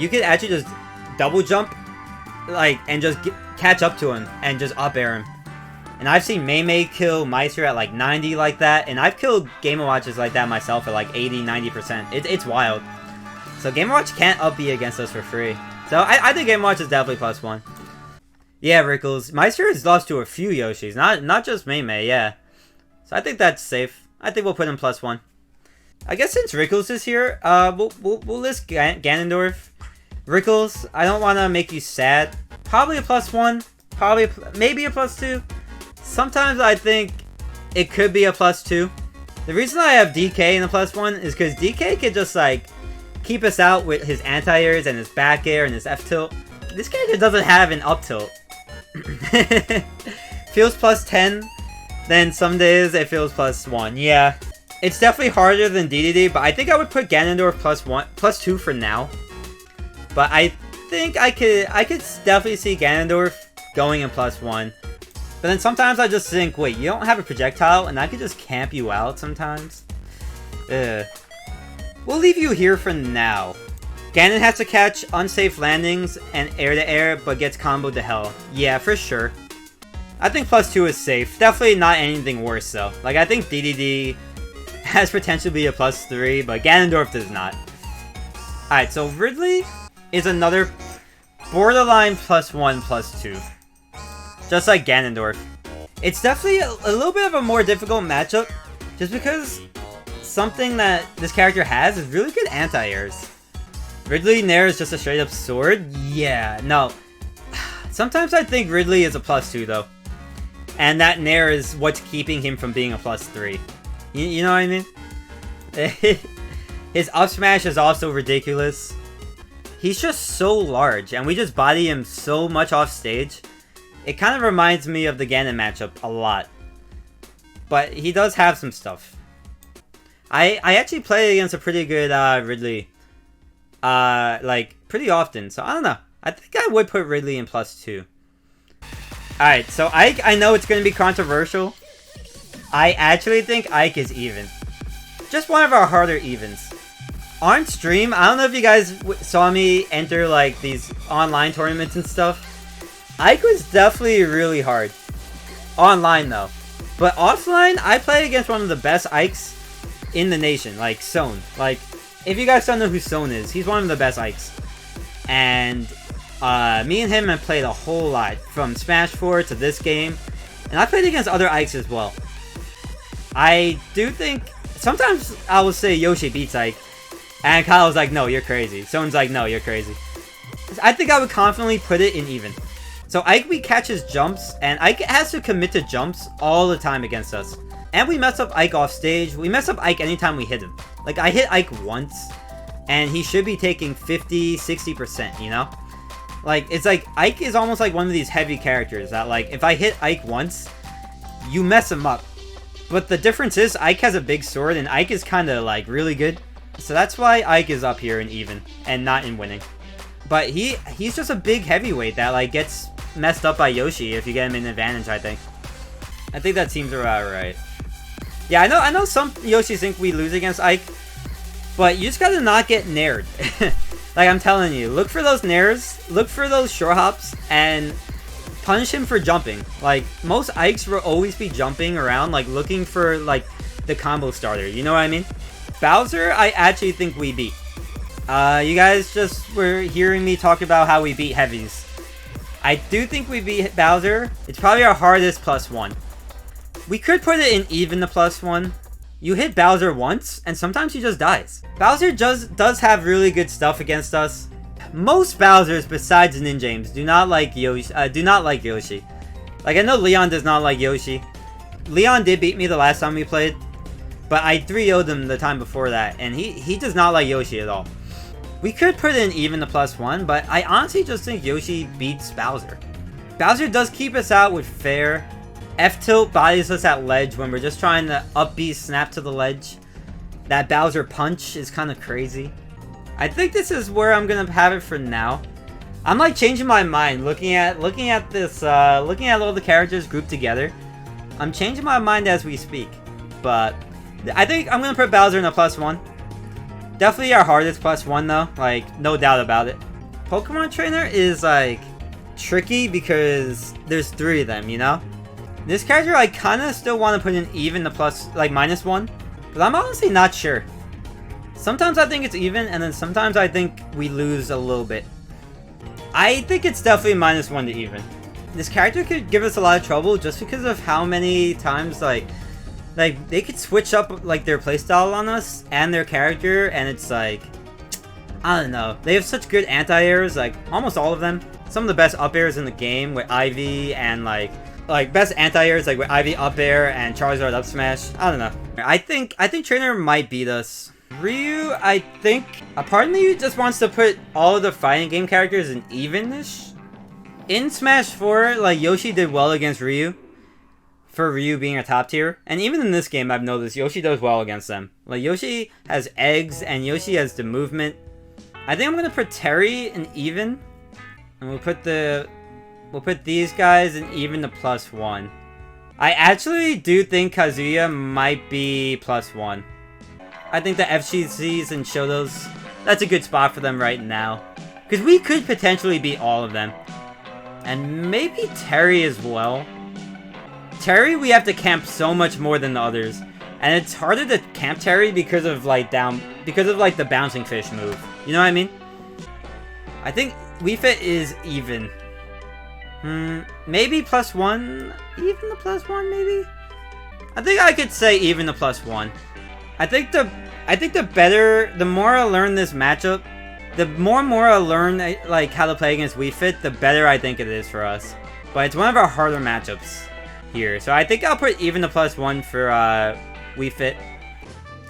you could actually just double jump, like, and just catch up to him and just up air him. And I've seen Mei kill Mythra at like 90 like that, and I've killed Game & Watches like that myself at like 80-90%. It's wild. So Game & Watch can't up B against us for free. So I think Game & Watch is definitely +1. Yeah, Rickles. Mythra has lost to a few Yoshis, not just Mei, yeah. So I think that's safe. I think we'll put him +1. I guess since Rickles is here, we'll list Ganondorf. Rickles, I don't want to make you sad. Probably a +1. Probably maybe a +2. Sometimes I think it could be a +2. The reason I have DK in a +1 is because DK could just like keep us out with his anti-airs and his back air and his F tilt. This character doesn't have an up tilt. Feels +10, then some days it feels +1. Yeah, it's definitely harder than Dedede, but I think I would put Ganondorf +2 for now. But I think I could definitely see Ganondorf going in +1. But then sometimes I just think, wait, you don't have a projectile, and I could just camp you out sometimes. We'll leave you here for now. Ganon has to catch unsafe landings and air-to-air, but gets comboed to hell. Yeah, for sure. I think +2 is safe. Definitely not anything worse, though. Like, I think Dedede has potential to be a +3, but Ganondorf does not. Alright, so Ridley is another borderline +1, +2. Just like Ganondorf. It's definitely a little bit of a more difficult matchup, just because something that this character has is really good anti-airs. Ridley Nair is just a straight up sword? Yeah, no. Sometimes I think Ridley is a +2 though. And that Nair is what's keeping him from being a +3. You know what I mean? His up smash is also ridiculous. He's just so large, and we just body him so much off stage. It kind of reminds me of the Ganon matchup a lot. But he does have some stuff. I actually play against a pretty good Ridley. Like, pretty often. So, I don't know. I think I would put Ridley in +2. Alright, so Ike, I know it's going to be controversial. I actually think Ike is even. Just one of our harder evens. On stream, I don't know if you guys saw me enter, like, these online tournaments and stuff. Ike was definitely really hard. Online, though. But offline, I play against one of the best Ikes in the nation. Like, Son. Like, if you guys don't know who Son is, he's one of the best Ikes. And, me and him have played a whole lot. From Smash 4 to this game. And I played against other Ikes as well. I do think... Sometimes I will say Yoshi beats Ike. And Kyle's like, no, you're crazy. Son's like, no, you're crazy. I think I would confidently put it in even. So Ike, we catch his jumps, and Ike has to commit to jumps all the time against us. And we mess up Ike off stage. We mess up Ike anytime we hit him. Like, I hit Ike once, and he should be taking 50, 60%, you know? Like, it's like, Ike is almost like one of these heavy characters that, like, if I hit Ike once, you mess him up. But the difference is, Ike has a big sword, and Ike is kind of, like, really good. So that's why Ike is up here in even, and not in winning. But he's just a big heavyweight that, like, gets messed up by Yoshi if you get him an advantage, I think. I think that seems about right. Yeah, I know some Yoshis think we lose against Ike, but you just gotta not get nared. Like, I'm telling you, look for those nairs, look for those short hops, and punish him for jumping. Like, most Ikes will always be jumping around, like, looking for, like, the combo starter, you know what I mean? Bowser, I actually think we beat. You guys just were hearing me talk about how we beat heavies. I do think we beat Bowser. It's probably our hardest +1. We could put it in even the +1. You hit Bowser once, and sometimes he just dies. Bowser does have really good stuff against us. Most Bowsers, besides Ninjames, do not like Yoshi. Like, I know Leon does not like Yoshi. Leon did beat me the last time we played, but I 3-0'd him the time before that, and he does not like Yoshi at all. We could put in even the +1, but I honestly just think Yoshi beats Bowser. Bowser does keep us out with fair. F-tilt bodies us at ledge when we're just trying to up B snap to the ledge. That Bowser punch is kind of crazy. I think this is where I'm gonna have it for now. I'm like changing my mind looking at this, looking at all the characters grouped together. I'm changing my mind as we speak, but I think I'm gonna put Bowser in a +1. Definitely our hardest +1 though, like, no doubt about it. Pokemon Trainer is, like, tricky because there's 3 of them, you know? This character I kinda still want to put in even the -1, but I'm honestly not sure. Sometimes I think it's even, and then sometimes I think we lose a little bit. I think it's definitely -1 to even. This character could give us a lot of trouble just because of how many times, like they could switch up, like, their playstyle on us and their character, and it's like, I don't know. They have such good anti-airs, like, almost all of them. Some of the best up airs in the game with Ivy, and, like best anti-airs, like, with Ivy up air and Charizard up smash. I don't know. I think Trainer might beat us. Ryu, I think, a part of me just wants to put all of the fighting game characters in even-ish. In Smash 4, like, Yoshi did well against Ryu, for Ryu being a top tier. And even in this game, I've noticed Yoshi does well against them. Like, Yoshi has eggs, and Yoshi has the movement. I think I'm gonna put Terry in even, and we'll put these guys in even to +1. I actually do think Kazuya might be +1. I think the FGCs and Shotos, that's a good spot for them right now. Because we could potentially beat all of them. And maybe Terry as well. Terry, we have to camp so much more than the others. And it's harder to camp Terry because of, like, the bouncing fish move. You know what I mean? I think Wii Fit is even. Maybe +1? Even the +1, maybe? I think I could say even the +1. I think the more I learn this matchup, the more I learn, like, how to play against Wii Fit, the better I think it is for us. But it's one of our harder matchups here. So I think I'll put even the +1 for Wii Fit.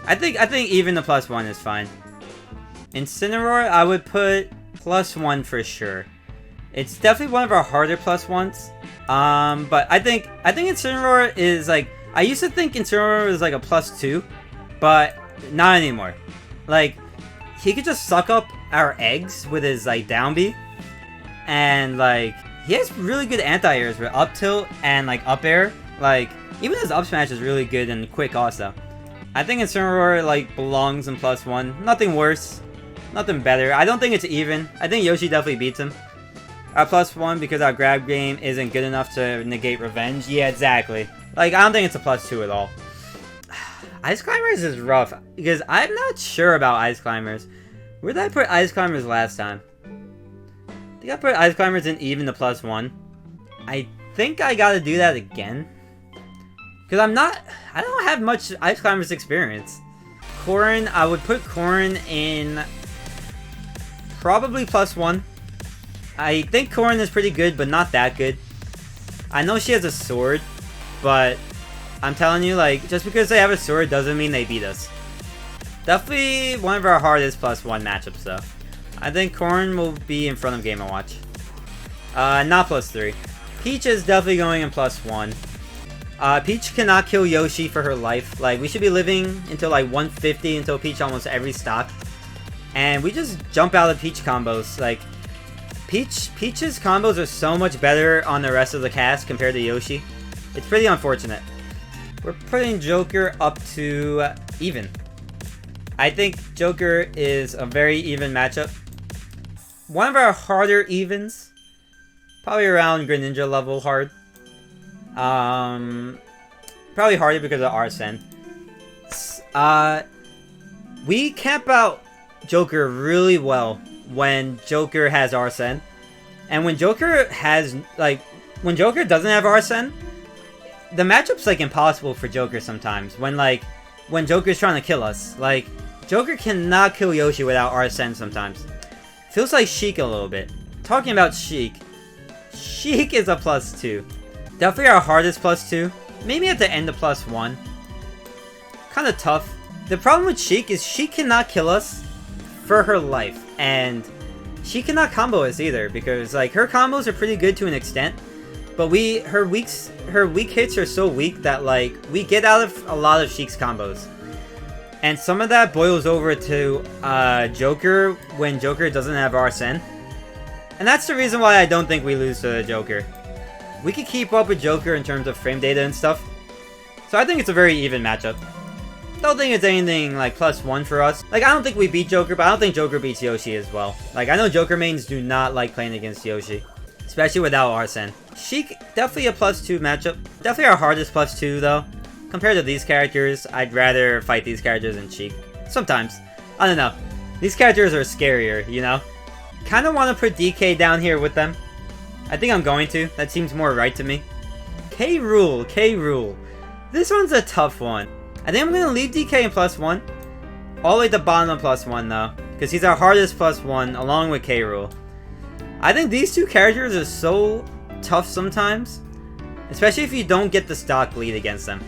I think even the +1 is fine. Incineroar, I would put +1 for sure. It's definitely one of our harder +1s. But I think Incineroar is, like, I used to think Incineroar was like a +2, but not anymore. Like, he could just suck up our eggs with his, like, down B, and, like, he has really good anti-airs with up tilt and, like, up air. Like, even his up smash is really good and quick also. I think Incineroar, like, belongs in +1. Nothing worse, nothing better. I don't think it's even. I think Yoshi definitely beats him. Our +1 because our grab game isn't good enough to negate revenge. Yeah, exactly. Like, I don't think it's a +2 at all. Ice Climbers is rough, because I'm not sure about Ice Climbers. Where did I put Ice Climbers last time? I think I put Ice Climbers in even the +1. I think I gotta do that again. Because I don't have much Ice Climbers experience. Corrin, I would put Corrin in probably +1. I think Corrin is pretty good, but not that good. I know she has a sword, but I'm telling you, like, just because they have a sword doesn't mean they beat us. Definitely one of our hardest +1 matchups, though. I think Corrin will be in front of Game & Watch. Not +3. Peach is definitely going in +1. Peach cannot kill Yoshi for her life. Like, we should be living until, like, 150 until Peach almost every stock. And we just jump out of Peach combos. Like, Peach's combos are so much better on the rest of the cast compared to Yoshi. It's pretty unfortunate. We're putting Joker up to even. I think Joker is a very even matchup. One of our harder evens. Probably around Greninja level hard. Probably harder because of Arsene. We camp out Joker really well when Joker has Arsene. And when Joker doesn't have Arsene, the matchup's, like, impossible for Joker sometimes. When Joker's trying to kill us. Like, Joker cannot kill Yoshi without Arsene sometimes. Feels like Sheik a little bit. Talking about Sheik. Sheik is a +2. Definitely our hardest +2. Maybe at the end of +1. Kind of tough. The problem with Sheik is she cannot kill us for her life. And she cannot combo us either. Because, like, her combos are pretty good to an extent. But her weak hits are so weak that, like, we get out of a lot of Sheik's combos. And some of that boils over to Joker when Joker doesn't have Arsene. And that's the reason why I don't think we lose to Joker. We could keep up with Joker in terms of frame data and stuff. So I think it's a very even matchup. don't think it's anything like +1 for us. Like, I don't think we beat Joker, but I don't think Joker beats Yoshi as well. Like, I know Joker mains do not like playing against Yoshi, especially without Arsene. Sheik, definitely a +2 matchup. Definitely our hardest +2 though. Compared to these characters, I'd rather fight these characters than Sheik. Sometimes. I don't know. These characters are scarier, you know? Kinda wanna put DK down here with them. I think I'm going to. That seems more right to me. K. Rool. This one's a tough one. I think I'm gonna leave DK in +1. All the way to the bottom of +1 though. Because he's our hardest +1 along with K. Rool. I think these two characters are so tough sometimes. Especially if you don't get the stock lead against them.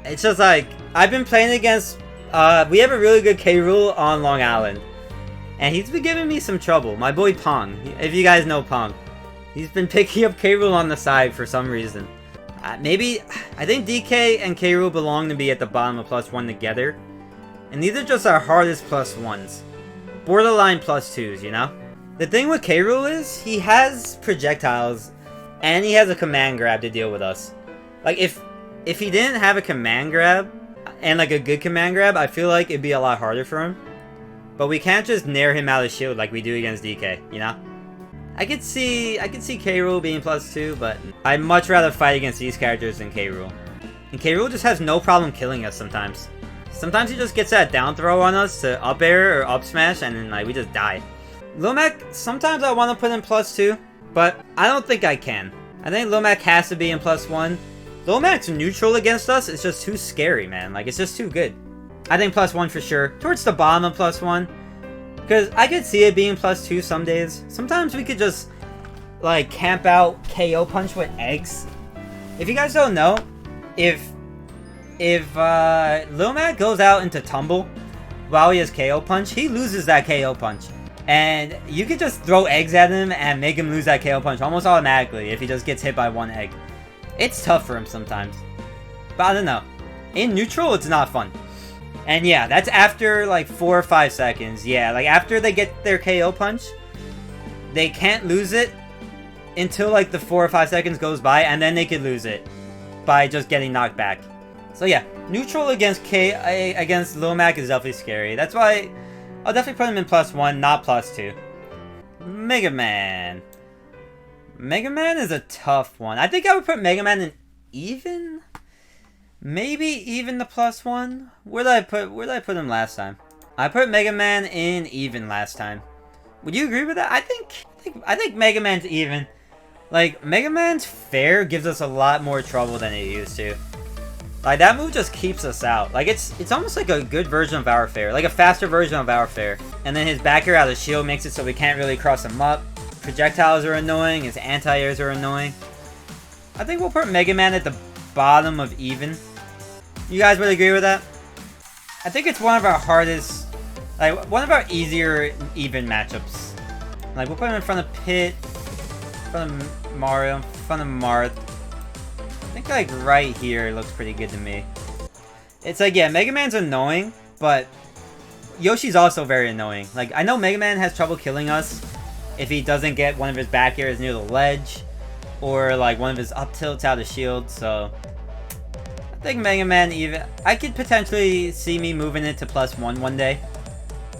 It's just like, I've been playing against, we have a really good K. Rool on Long Island. And he's been giving me some trouble. My boy Pong, if you guys know Pong. He's been picking up K. Rool on the side for some reason. Maybe, I think DK and K. Rool belong to be at the bottom of +1 together. And these are just our hardest +1s. Borderline +2s, you know? The thing with K. Rool is, he has projectiles, and he has a command grab to deal with us. Like, if he didn't have a command grab, and like a good command grab, I feel like it'd be a lot harder for him. But we can't just nair him out of shield like we do against DK, you know? I could see K. Rool being +2, but I'd much rather fight against these characters than K. Rool. And K. Rool just has no problem killing us sometimes. Sometimes he just gets that down throw on us to up air or up smash, and then like we just die. Little Mac, sometimes I want to put in +2, but I don't think I can. I think Little Mac has to be in +1. Little Mac's neutral against us, it's just too scary, man. Like, it's just too good. I think +1 for sure. Towards the bottom of +1. Because I could see it being +2 some days. Sometimes we could just, like, camp out KO punch with eggs. If you guys don't know, if Lil Mac goes out into Tumble while he has KO punch, he loses that KO punch. And you could just throw eggs at him and make him lose that KO punch almost automatically if he just gets hit by one egg. It's tough for him sometimes. But I don't know. In neutral, it's not fun. And yeah, that's after like 4 or 5 seconds. Yeah, like after they get their KO punch, they can't lose it until like the 4 or 5 seconds goes by, and then they could lose it by just getting knocked back. So yeah, neutral against Lil Mac is definitely scary. That's why I'll definitely put him in +1, not +2. Mega Man. Mega Man is a tough one. I think I would put Mega Man in even. Maybe even the +1. Where did I put him last time? I put Mega Man in even last time. Would you agree with that? I think Mega Man's even. Like, Mega Man's fair gives us a lot more trouble than it used to. Like, that move just keeps us out. Like, it's almost like a good version of our fair. Like a faster version of our fair. And then his back air out of shield makes it so we can't really cross him up. Projectiles are annoying. His anti-airs are annoying. I think we'll put Mega Man at the bottom of even. You guys would agree with that? I think it's one of our hardest, like, one of our easier even matchups. Like, we'll put him in front of Pit, in front of Mario, in front of Marth. I think, like, right here looks pretty good to me. It's like, yeah, Mega Man's annoying, but Yoshi's also very annoying. Like, I know Mega Man has trouble killing us if he doesn't get one of his back airs near the ledge, or, like, one of his up tilts out of shield, so I think Mega Man even. I could potentially see me moving it to +1 one day.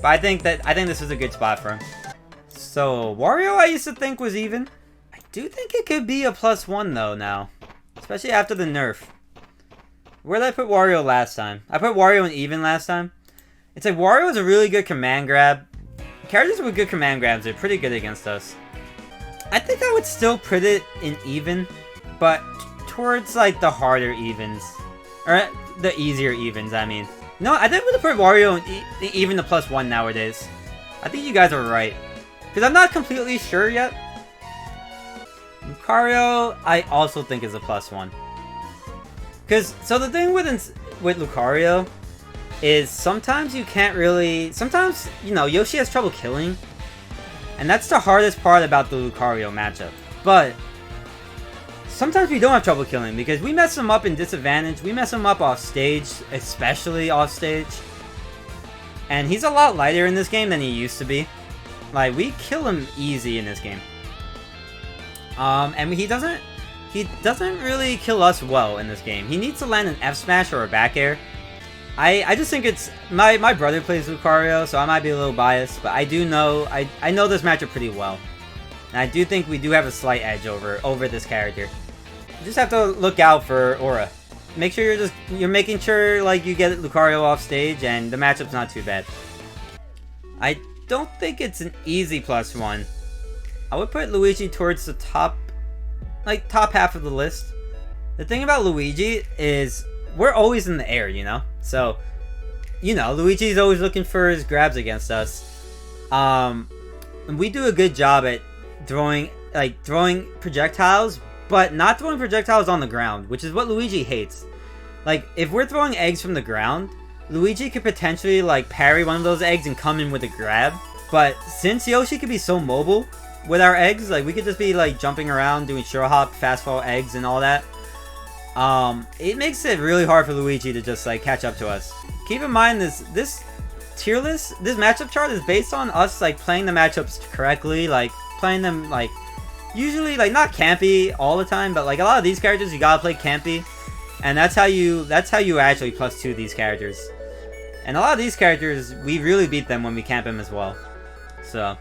But I think this is a good spot for him. So, Wario I used to think was even. I do think it could be a +1 though now. Especially after the nerf. Where did I put Wario last time? I put Wario in even last time. It's like Wario is a really good command grab. Characters with good command grabs are pretty good against us. I think I would still put it in even, but towards like the harder evens. Or the easier evens, I mean. No, I think we're gonna put Wario in even the +1 nowadays. I think you guys are right. Because I'm not completely sure yet. Lucario, I also think is a +1. Because, so the thing with Lucario is sometimes you can't really. Sometimes, you know, Yoshi has trouble killing. And that's the hardest part about the Lucario matchup. But sometimes we don't have trouble killing because we mess him up in disadvantage. We mess him up off stage, especially off stage. And he's a lot lighter in this game than he used to be. Like, we kill him easy in this game. And he doesn't really kill us well in this game. He needs to land an F smash or a back air. I just think it's my brother plays Lucario, so I might be a little biased, but I do know I know this matchup pretty well. And I do think we do have a slight edge over this character. You just have to look out for Aura. Make sure you're making sure like you get Lucario off stage and the matchup's not too bad. I don't think it's an easy +1. I would put Luigi towards the top half of the list. The thing about Luigi is we're always in the air, you know? So, you know, Luigi's always looking for his grabs against us. And we do a good job at throwing projectiles, but not throwing projectiles on the ground, which is what Luigi hates. Like, if we're throwing eggs from the ground, Luigi could potentially, like, parry one of those eggs and come in with a grab. But since Yoshi could be so mobile with our eggs, like, we could just be, like, jumping around, doing short hop, fast fall eggs, and all that. It makes it really hard for Luigi to just, like, catch up to us. Keep in mind, this tier list, this matchup chart is based on us, like, playing the matchups correctly, like, playing them, like, usually, like, not campy all the time, but, like, a lot of these characters, you gotta play campy. And that's how you actually +2 these characters. And a lot of these characters, we really beat them when we camp them as well. So.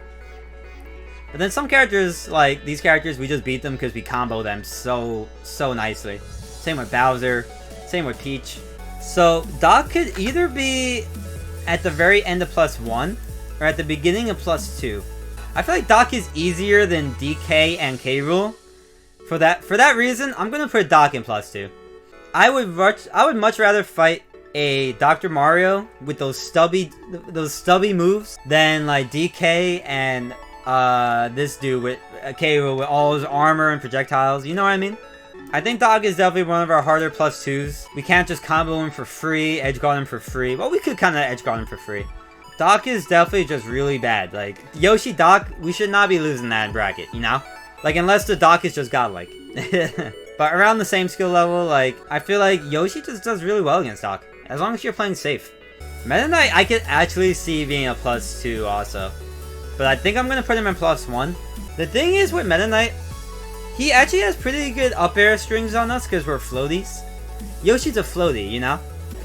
But then some characters, like these characters, we just beat them because we combo them so nicely. Same with Bowser. Same with Peach. So, Doc could either be at the very end of +1 or at the beginning of +2. I feel like Doc is easier than DK and K. Rool. For that reason, I'm gonna put Doc in +2. I would much rather fight a Dr. Mario with those stubby moves than like DK and this dude with K. Rool with all his armor and projectiles. You know what I mean? I think Doc is definitely one of our harder +2s. We can't just combo him for free, edge guard him for free. Well, we could kind of edge guard him for free. Doc is definitely just really bad. Like, Yoshi, Doc, we should not be losing that in bracket, you know? Like, unless the Doc is just godlike. But around the same skill level, like, I feel like Yoshi just does really well against Doc. As long as you're playing safe. Meta Knight, I could actually see being a +2 also. But I think I'm going to put him in +1. The thing is with Meta Knight, he actually has pretty good up air strings on us because we're floaties. Yoshi's a floaty, you know?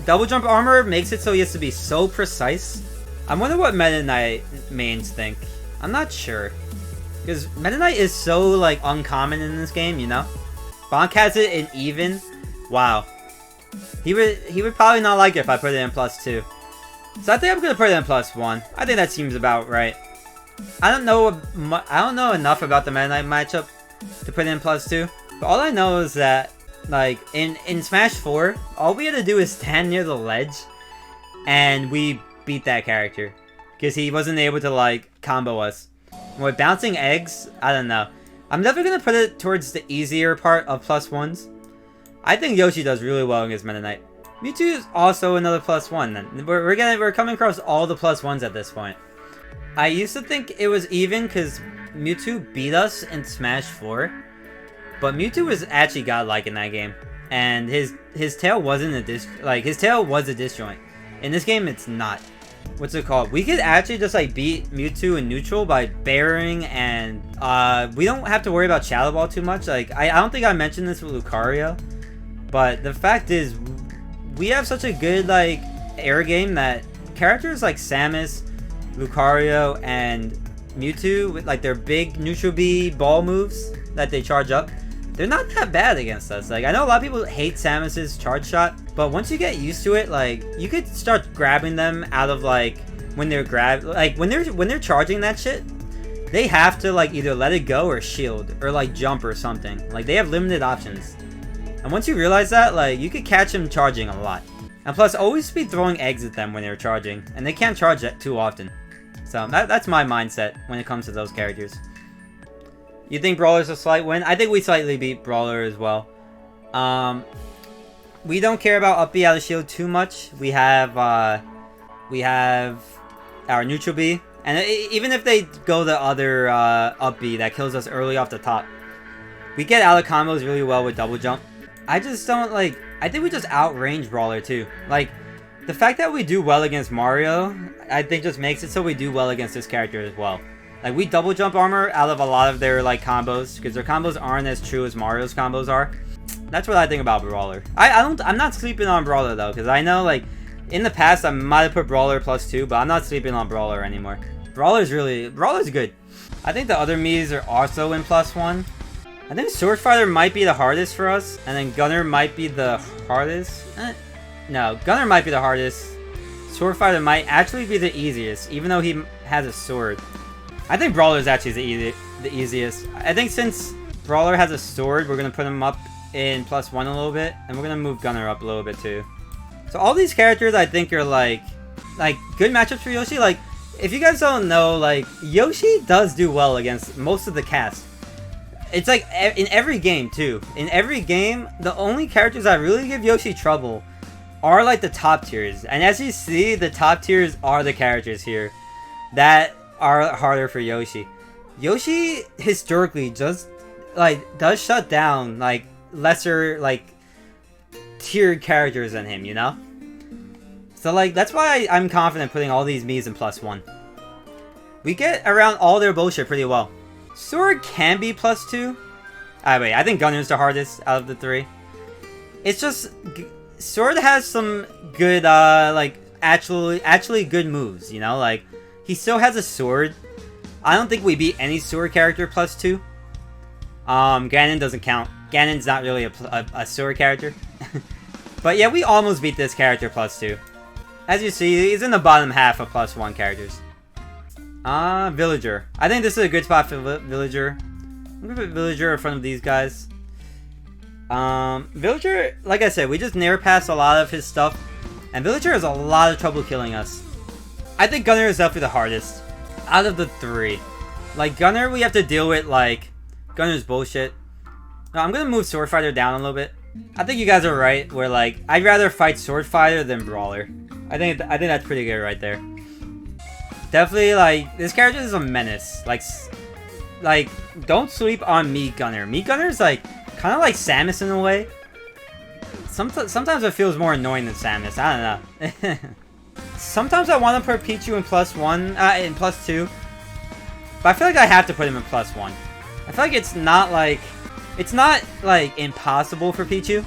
Double jump armor makes it so he has to be so precise. I wonder what Meta Knight mains think. I'm not sure. Because Meta Knight is so, like, uncommon in this game, you know? Bonk has it in even. Wow. He would probably not like it if I put it in +2. So I think I'm gonna put it in +1. I think that seems about right. I don't know enough about the Meta Knight matchup to put it in +2. But all I know is that, like, in Smash 4, all we had to do is stand near the ledge, and we beat that character. Because he wasn't able to, like, combo us. And with bouncing eggs, I don't know. I'm definitely going to put it towards the easier part of +1s. I think Yoshi does really well against Meta Knight. Mewtwo is also another +1. Then we're coming across all the +1s at this point. I used to think it was even because Mewtwo beat us in Smash 4, but Mewtwo was actually godlike in that game, and his tail wasn't his tail was a disjoint. In this game, it's not. What's it called? We could actually just like beat Mewtwo in neutral by bearing, and we don't have to worry about Shadow Ball too much. Like I don't think I mentioned this with Lucario, but the fact is we have such a good like air game that characters like Samus, Lucario, and Mewtwo with like their big neutral B ball moves that they charge up, they're not that bad against us. Like I know a lot of people hate Samus's charge shot, but once you get used to it, like you could start grabbing them out of like when they're when they're charging that shit, they have to like either let it go or shield or like jump or something. Like they have limited options. And once you realize that, like you could catch them charging a lot. And plus always be throwing eggs at them when they're charging, and they can't charge that too often. So that's my mindset when it comes to those characters. You think Brawler's a slight win? I think we slightly beat Brawler as well. We don't care about up B out of shield too much. We have our neutral B, and even if they go the other up B that kills us early off the top, we get out of combos really well with double jump. I just don't like. I think we just outrange Brawler too. Like the fact that we do well against Mario, I think just makes it so we do well against this character as well. Like we double jump armor out of a lot of their like combos because their combos aren't as true as Mario's combos are. That's what I think about Brawler. I'm not sleeping on Brawler though, because I know like In the past, I might have put Brawler +2, but I'm not sleeping on Brawler anymore. Brawler's good. I think the other Miis are also in +1. I think Sword Fighter might be the hardest for us, and then Gunner might be the hardest. No, Gunner might be the hardest. Sword Fighter might actually be the easiest, even though he has a sword. I think Brawler is actually the easiest. I think since Brawler has a sword, we're gonna put him up in +1 a little bit, and we're gonna move Gunner up a little bit too. So all these characters I think are like good matchups for Yoshi. Like, if you guys don't know, like, Yoshi does do well against most of the cast. It's like in every game too. In every game, the only characters that really give Yoshi trouble are like the top tiers. And as you see, the top tiers are the characters here that are harder for Yoshi. Yoshi historically just does shut down like lesser like tiered characters than him, you know? So like that's why I'm confident putting all these Miis in +1. We get around all their bullshit pretty well. Sword can be +2. Wait, I think Gunner's the hardest out of the three. It's just Sword has some good like actually good moves, you know? Like, he still has a sword. I don't think we beat any sword character +2. Ganon doesn't count. Ganon's not really a sword character. But yeah, we almost beat this character +2. As you see, he's in the bottom half of +1 characters. Villager. I think this is a good spot for Villager. I'm gonna put Villager in front of these guys. Villager, like I said, we just near passed a lot of his stuff. And Villager has a lot of trouble killing us. I think Gunner is definitely the hardest out of the three. Like, Gunner, we have to deal with, like, Gunner's bullshit. No, I'm gonna move Sword Fighter down a little bit. I think you guys are right, where, like, I'd rather fight Sword Fighter than Brawler. I think that's pretty good right there. Definitely, like, this character is a menace. Like, don't sleep on Mii Gunner. Mii Gunner's, like, kind of like Samus in a way. Sometimes it feels more annoying than Samus. I don't know. Sometimes I want to put Pichu in +1, in +2. But I feel like I have to put him in +1. I feel like it's not like impossible for Pichu.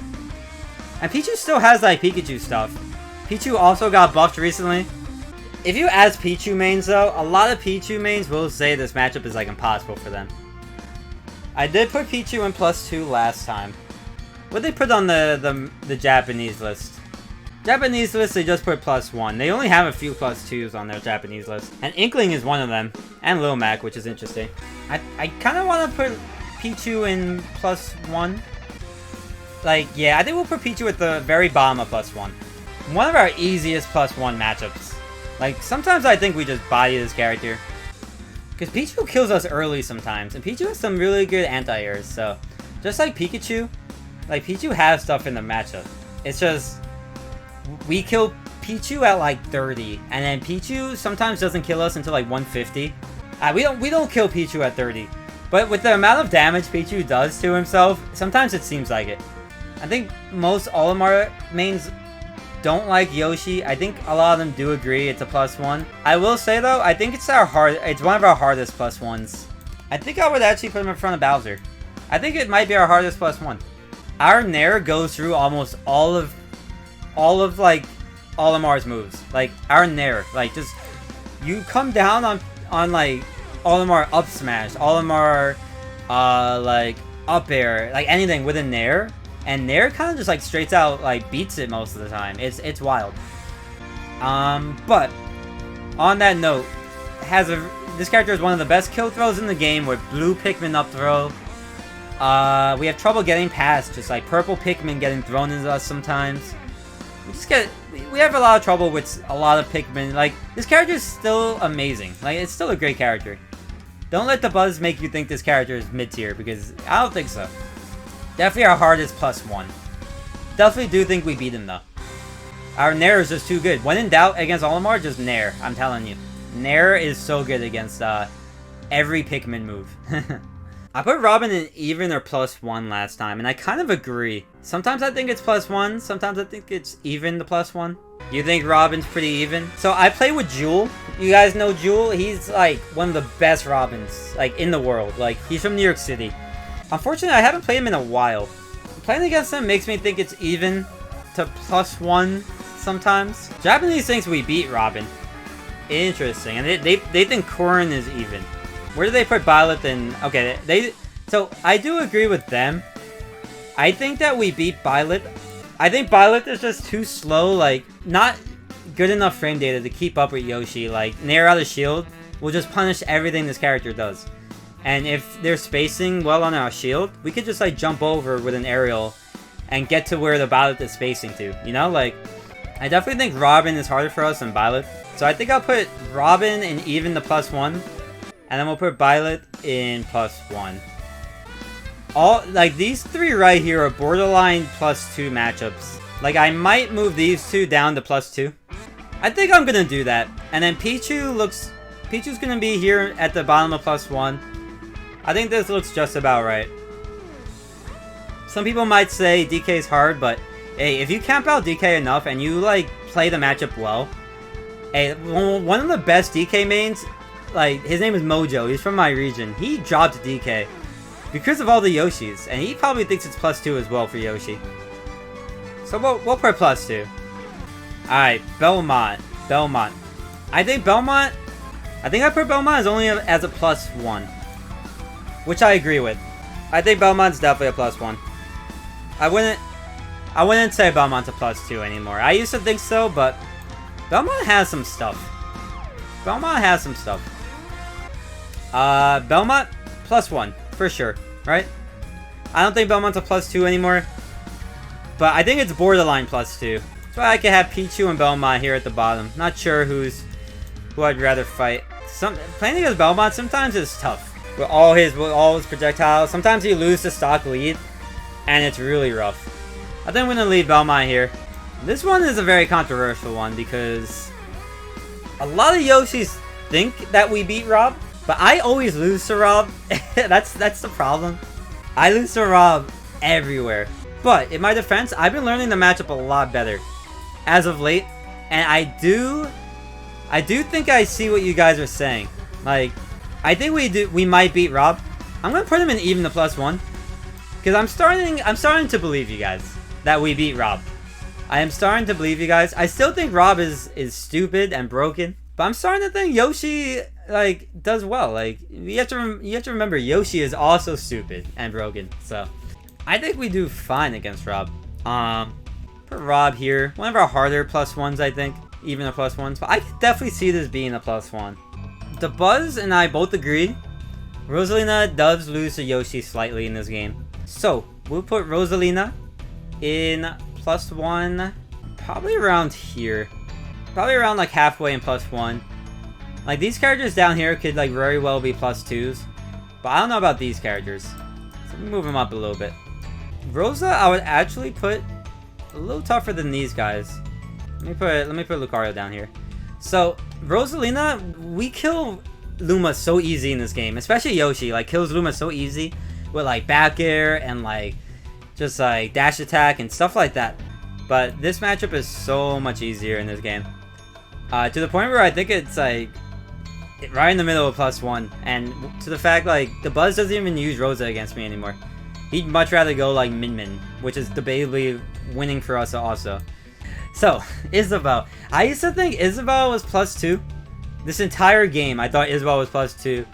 And Pichu still has like Pikachu stuff. Pichu also got buffed recently. If you ask Pichu mains though, a lot of Pichu mains will say this matchup is like impossible for them. I did put Pichu in +2 last time. What they put on the Japanese list? Japanese list, they just put +1. They only have a few +2s on their Japanese list. And Inkling is one of them. And Little Mac, which is interesting. I kind of want to put Pichu in +1. Like, yeah, I think we'll put Pichu at the very bottom of +1. One of our easiest +1 matchups. Like, sometimes I think we just body this character. Because Pichu kills us early sometimes. And Pichu has some really good anti-airs, so... Just like Pikachu, like, Pichu has stuff in the matchup. It's just... We kill Pichu at like 30, and then Pichu sometimes doesn't kill us until like 150. We don't kill Pichu at 30, but with the amount of damage Pichu does to himself, sometimes it seems like it. I think most Olimar mains don't like Yoshi. I think a lot of them do agree it's a +1. I will say though, I think it's one of our hardest +1s. I think I would actually put him in front of Bowser. I think it might be our hardest +1. Our Nair goes through almost all of like Olimar's moves. Like our Nair, like just you come down on like Olimar up smash, Olimar like up air, like anything with a Nair, and Nair kind of just like straight out like beats it most of the time. It's wild. But on that note, this character is one of the best kill throws in the game with blue Pikmin up throw. We have trouble getting past just like purple Pikmin getting thrown into us sometimes. We have a lot of trouble with a lot of Pikmin. Like, this character is still amazing. Like, it's still a great character. Don't let the buzz make you think this character is mid-tier, because I don't think so. Definitely our hardest +1. Definitely do think we beat him, though. Our Nair is just too good. When in doubt against Olimar, just Nair. I'm telling you. Nair is so good against every Pikmin move. I put Robin in even or +1 last time, and I kind of agree. Sometimes I think it's +1, sometimes I think it's even the +1. You think Robin's pretty even? So I play with Jewel. You guys know Jewel? He's like one of the best Robins like in the world. Like, he's from New York City. Unfortunately, I haven't played him in a while. Playing against him makes me think it's even to +1 sometimes. Japanese thinks we beat Robin. Interesting. And they think Corrin is even. Where do they put Byleth in? Okay, so I do agree with them. I think that we beat Byleth. I think Byleth is just too slow, like, not good enough frame data to keep up with Yoshi. Like, Nair out of shield will just punish everything this character does. And if they're spacing well on our shield, we could just, like, jump over with an aerial and get to where the Byleth is spacing to, you know? Like, I definitely think Robin is harder for us than Byleth. So I think I'll put Robin in even the +1, and then we'll put Byleth in +1. Like, these three right here are borderline +2 matchups. Like, I might move these two down to +2. I think I'm gonna do that. And then Pichu's gonna be here at the bottom of +1. I think this looks just about right. Some people might say DK is hard, but hey, if you camp out DK enough and you, like, play the matchup well, hey, one of the best DK mains, like, his name is Mojo, he's from my region. He dropped DK because of all the Yoshis, and he probably thinks it's +2 as well for Yoshi. So we'll put +2. Alright, Belmont. I think I put Belmont as only as a +1. Which I agree with. I think Belmont's definitely a +1. I wouldn't say Belmont's a +2 anymore. I used to think so, but Belmont has some stuff. Belmont +1, for sure, right? I don't think Belmont's a +2 anymore, but I think it's borderline +2. So I could have Pichu and Belmont here at the bottom. Not sure who I'd rather fight. Playing against Belmont sometimes is tough. With all his projectiles, sometimes you lose the stock lead, and it's really rough. I think I'm gonna leave Belmont here. This one is a very controversial one because a lot of Yoshis think that we beat Rob, but I always lose to Rob. That's the problem. I lose to Rob everywhere. But in my defense, I've been learning the matchup a lot better as of late, and I do think I see what you guys are saying. Like, I think we might beat Rob. I'm gonna put him in even the +1 because I'm starting to believe you guys that we beat Rob. I am starting to believe you guys. I still think Rob is stupid and broken, but I'm starting to think Yoshi, like, does well. Like, you have to remember Yoshi is also stupid and broken. So I think we do fine against Rob. Put Rob here. One of our harder +1s, I think. Even the +1s. But I can definitely see this being a +1. The Buzz and I both agreed. Rosalina does lose to Yoshi slightly in this game. So, we'll put Rosalina in +1. Probably around here. Probably around, like, halfway in +1. Like, these characters down here could, like, very well be +2s. But I don't know about these characters. So, let me move them up a little bit. Rosa, I would actually put a little tougher than these guys. Let me put Lucario down here. So, Rosalina, we kill Luma so easy in this game. Especially Yoshi, like, kills Luma so easy. With, like, back air and, like, just, like, dash attack and stuff like that. But this matchup is so much easier in this game. To the point where I think it's, like, right in the middle of +1. And to the fact, like, the Buzz doesn't even use Rosa against me anymore. He'd much rather go, like, Min, which is debatably winning for us also. So, Isabelle. I used to think Isabelle was +2. This entire game, I thought Isabelle was +2.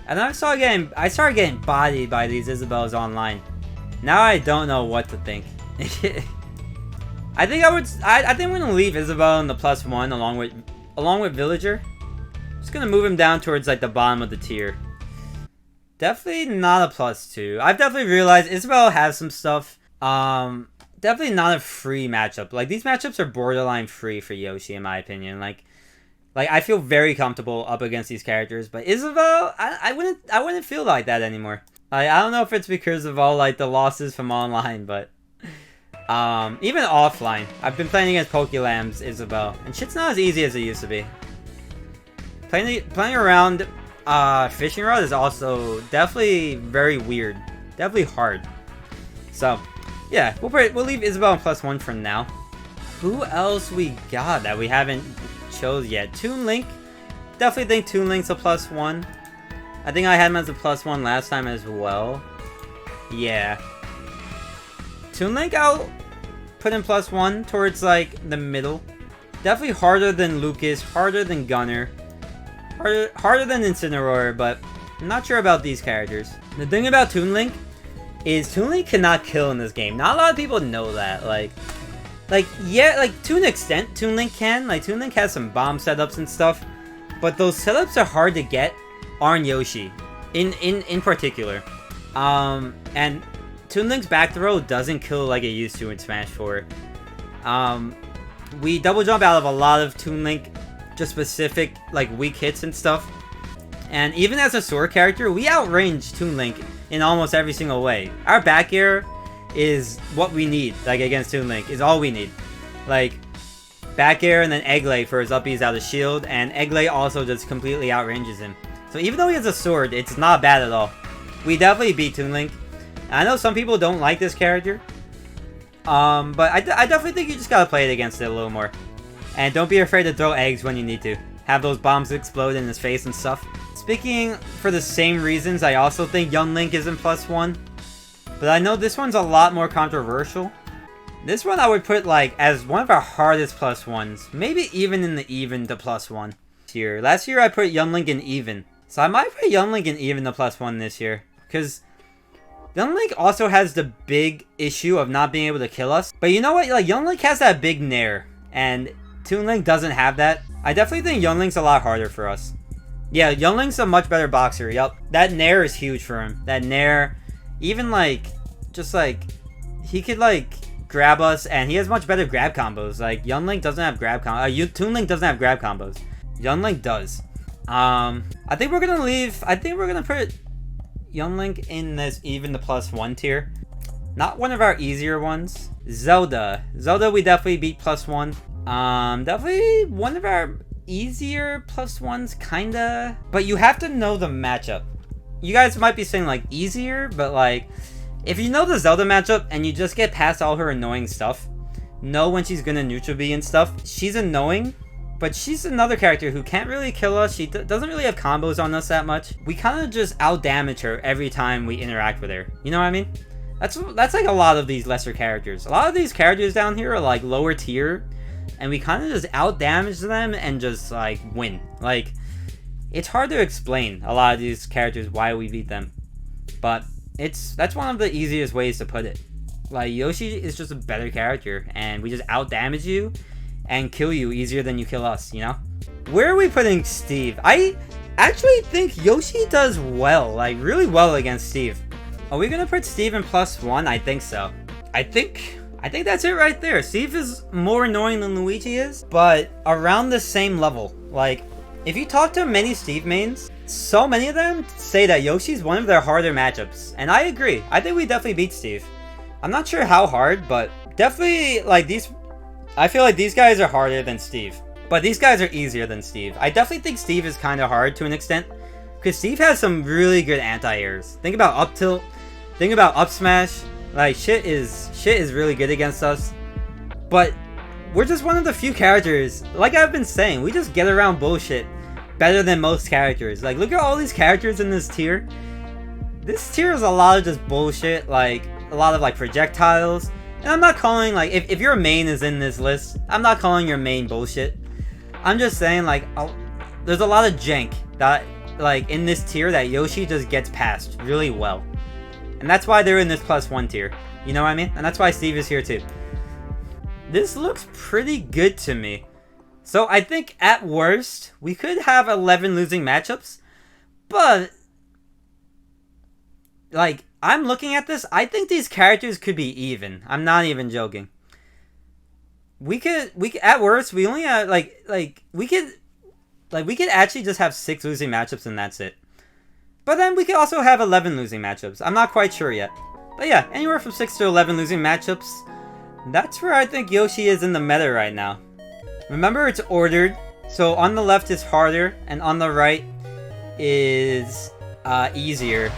And then I started getting bodied by these Isabelles online. Now I don't know what to think. I think I'm gonna leave Isabelle in the +1 along with Villager. Just gonna move him down towards, like, the bottom of the tier. Definitely not a +2. I've definitely realized Isabelle has some stuff. Definitely not a free matchup. Like, these matchups are borderline free for Yoshi, in my opinion. Like I feel very comfortable up against these characters, but Isabelle, I wouldn't feel like that anymore. I don't know if it's because of all, like, the losses from online, but even offline, I've been playing against Pokelamb's Isabelle, and shit's not as easy as it used to be. Playing around Fishing Rod is also definitely very weird, definitely hard. So, yeah, we'll leave Isabelle in +1 for now. Who else we got that we haven't chose yet? Toon Link. Definitely think Toon Link's a +1. I think I had him as a +1 last time as well. Yeah. Toon Link, I'll put in +1 towards like the middle. Definitely harder than Lucas, harder than Gunner, harder than Incineroar, but I'm not sure about these characters. The thing about Toon Link is Toon Link cannot kill in this game. Not a lot of people know that. Like yeah, like to an extent, Toon Link can. Like Toon Link has some bomb setups and stuff, but those setups are hard to get on Yoshi, in particular. And Toon Link's back throw doesn't kill like it used to in Smash 4. We double jump out of a lot of Toon Link, just specific like weak hits and stuff. And even as a sword character, we outrange Toon Link in almost every single way. Our back air is what we need, like against Toon Link, is all we need. Like, back air and then egg lay for his uppies out of shield, and egg lay also just completely outranges him. So even though he has a sword, it's not bad at all. We definitely beat Toon Link. I know some people don't like this character, but I definitely think you just gotta play it against it a little more. And don't be afraid to throw eggs when you need to. Have those bombs explode in his face and stuff. Speaking for the same reasons, I also think Young Link is in +1. But I know this one's a lot more controversial. This one I would put like as one of our hardest +1s. Maybe even in the even to +1 tier. Last year I put Young Link in even. So I might put Young Link in even to +1 this year. Because Young Link also has the big issue of not being able to kill us. But you know what? Like Young Link has that big nair. And Toon Link doesn't have that. I definitely think Young Link's a lot harder for us. Yeah, Young Link's a much better boxer. Yup. That nair is huge for him. That nair, even like, just like, he could like grab us and he has much better grab combos. Like, Young Link doesn't have grab combos. Toon Link doesn't have grab combos. Young Link does. I think we're gonna leave. I think we're gonna put Young Link in this even the +1 tier. Not one of our easier ones. Zelda we definitely beat +1. Definitely one of our easier +1s, kinda. But you have to know the matchup. You guys might be saying like easier, but like if you know the Zelda matchup and you just get past all her annoying stuff, know when she's gonna neutral B and stuff, she's annoying. But she's another character who can't really kill us. She doesn't really have combos on us that much. We kind of just out-damage her every time we interact with her. You know what I mean? That's like a lot of these lesser characters. A lot of these characters down here are like lower tier. And we kind of just out-damage them and just like win. Like, it's hard to explain a lot of these characters why we beat them. But that's one of the easiest ways to put it. Like, Yoshi is just a better character. And we just out-damage you and kill you easier than you kill us, you know? Where are we putting Steve? I actually think Yoshi does well, like really well against Steve. Are we gonna put Steve in +1? I think so. I think that's it right there. Steve is more annoying than Luigi is, but around the same level. Like, if you talk to many Steve mains, so many of them say that Yoshi's one of their harder matchups. And I agree. I think we definitely beat Steve. I'm not sure how hard, but definitely like these. I feel like these guys are harder than Steve. But these guys are easier than Steve. I definitely think Steve is kind of hard to an extent. Because Steve has some really good anti-airs. Think about up tilt. Think about up smash. Like, shit is really good against us. But we're just one of the few characters. Like I've been saying, we just get around bullshit better than most characters. Like, look at all these characters in this tier. This tier is a lot of just bullshit. Like, a lot of like projectiles. And I'm not calling, like, if your main is in this list, I'm not calling your main bullshit. I'm just saying, like, there's a lot of jank that, like, in this tier that Yoshi just gets past really well. And that's why they're in this +1 tier. You know what I mean? And that's why Steve is here too. This looks pretty good to me. So I think at worst, we could have 11 losing matchups. But, like, I'm looking at this, I think these characters could be even. I'm not even joking. We could at worst, we only have we could actually just have 6 losing matchups and that's it. But then we could also have 11 losing matchups. I'm not quite sure yet. But yeah, anywhere from 6 to 11 losing matchups. That's where I think Yoshi is in the meta right now. Remember, it's ordered. So on the left is harder and on the right is easier.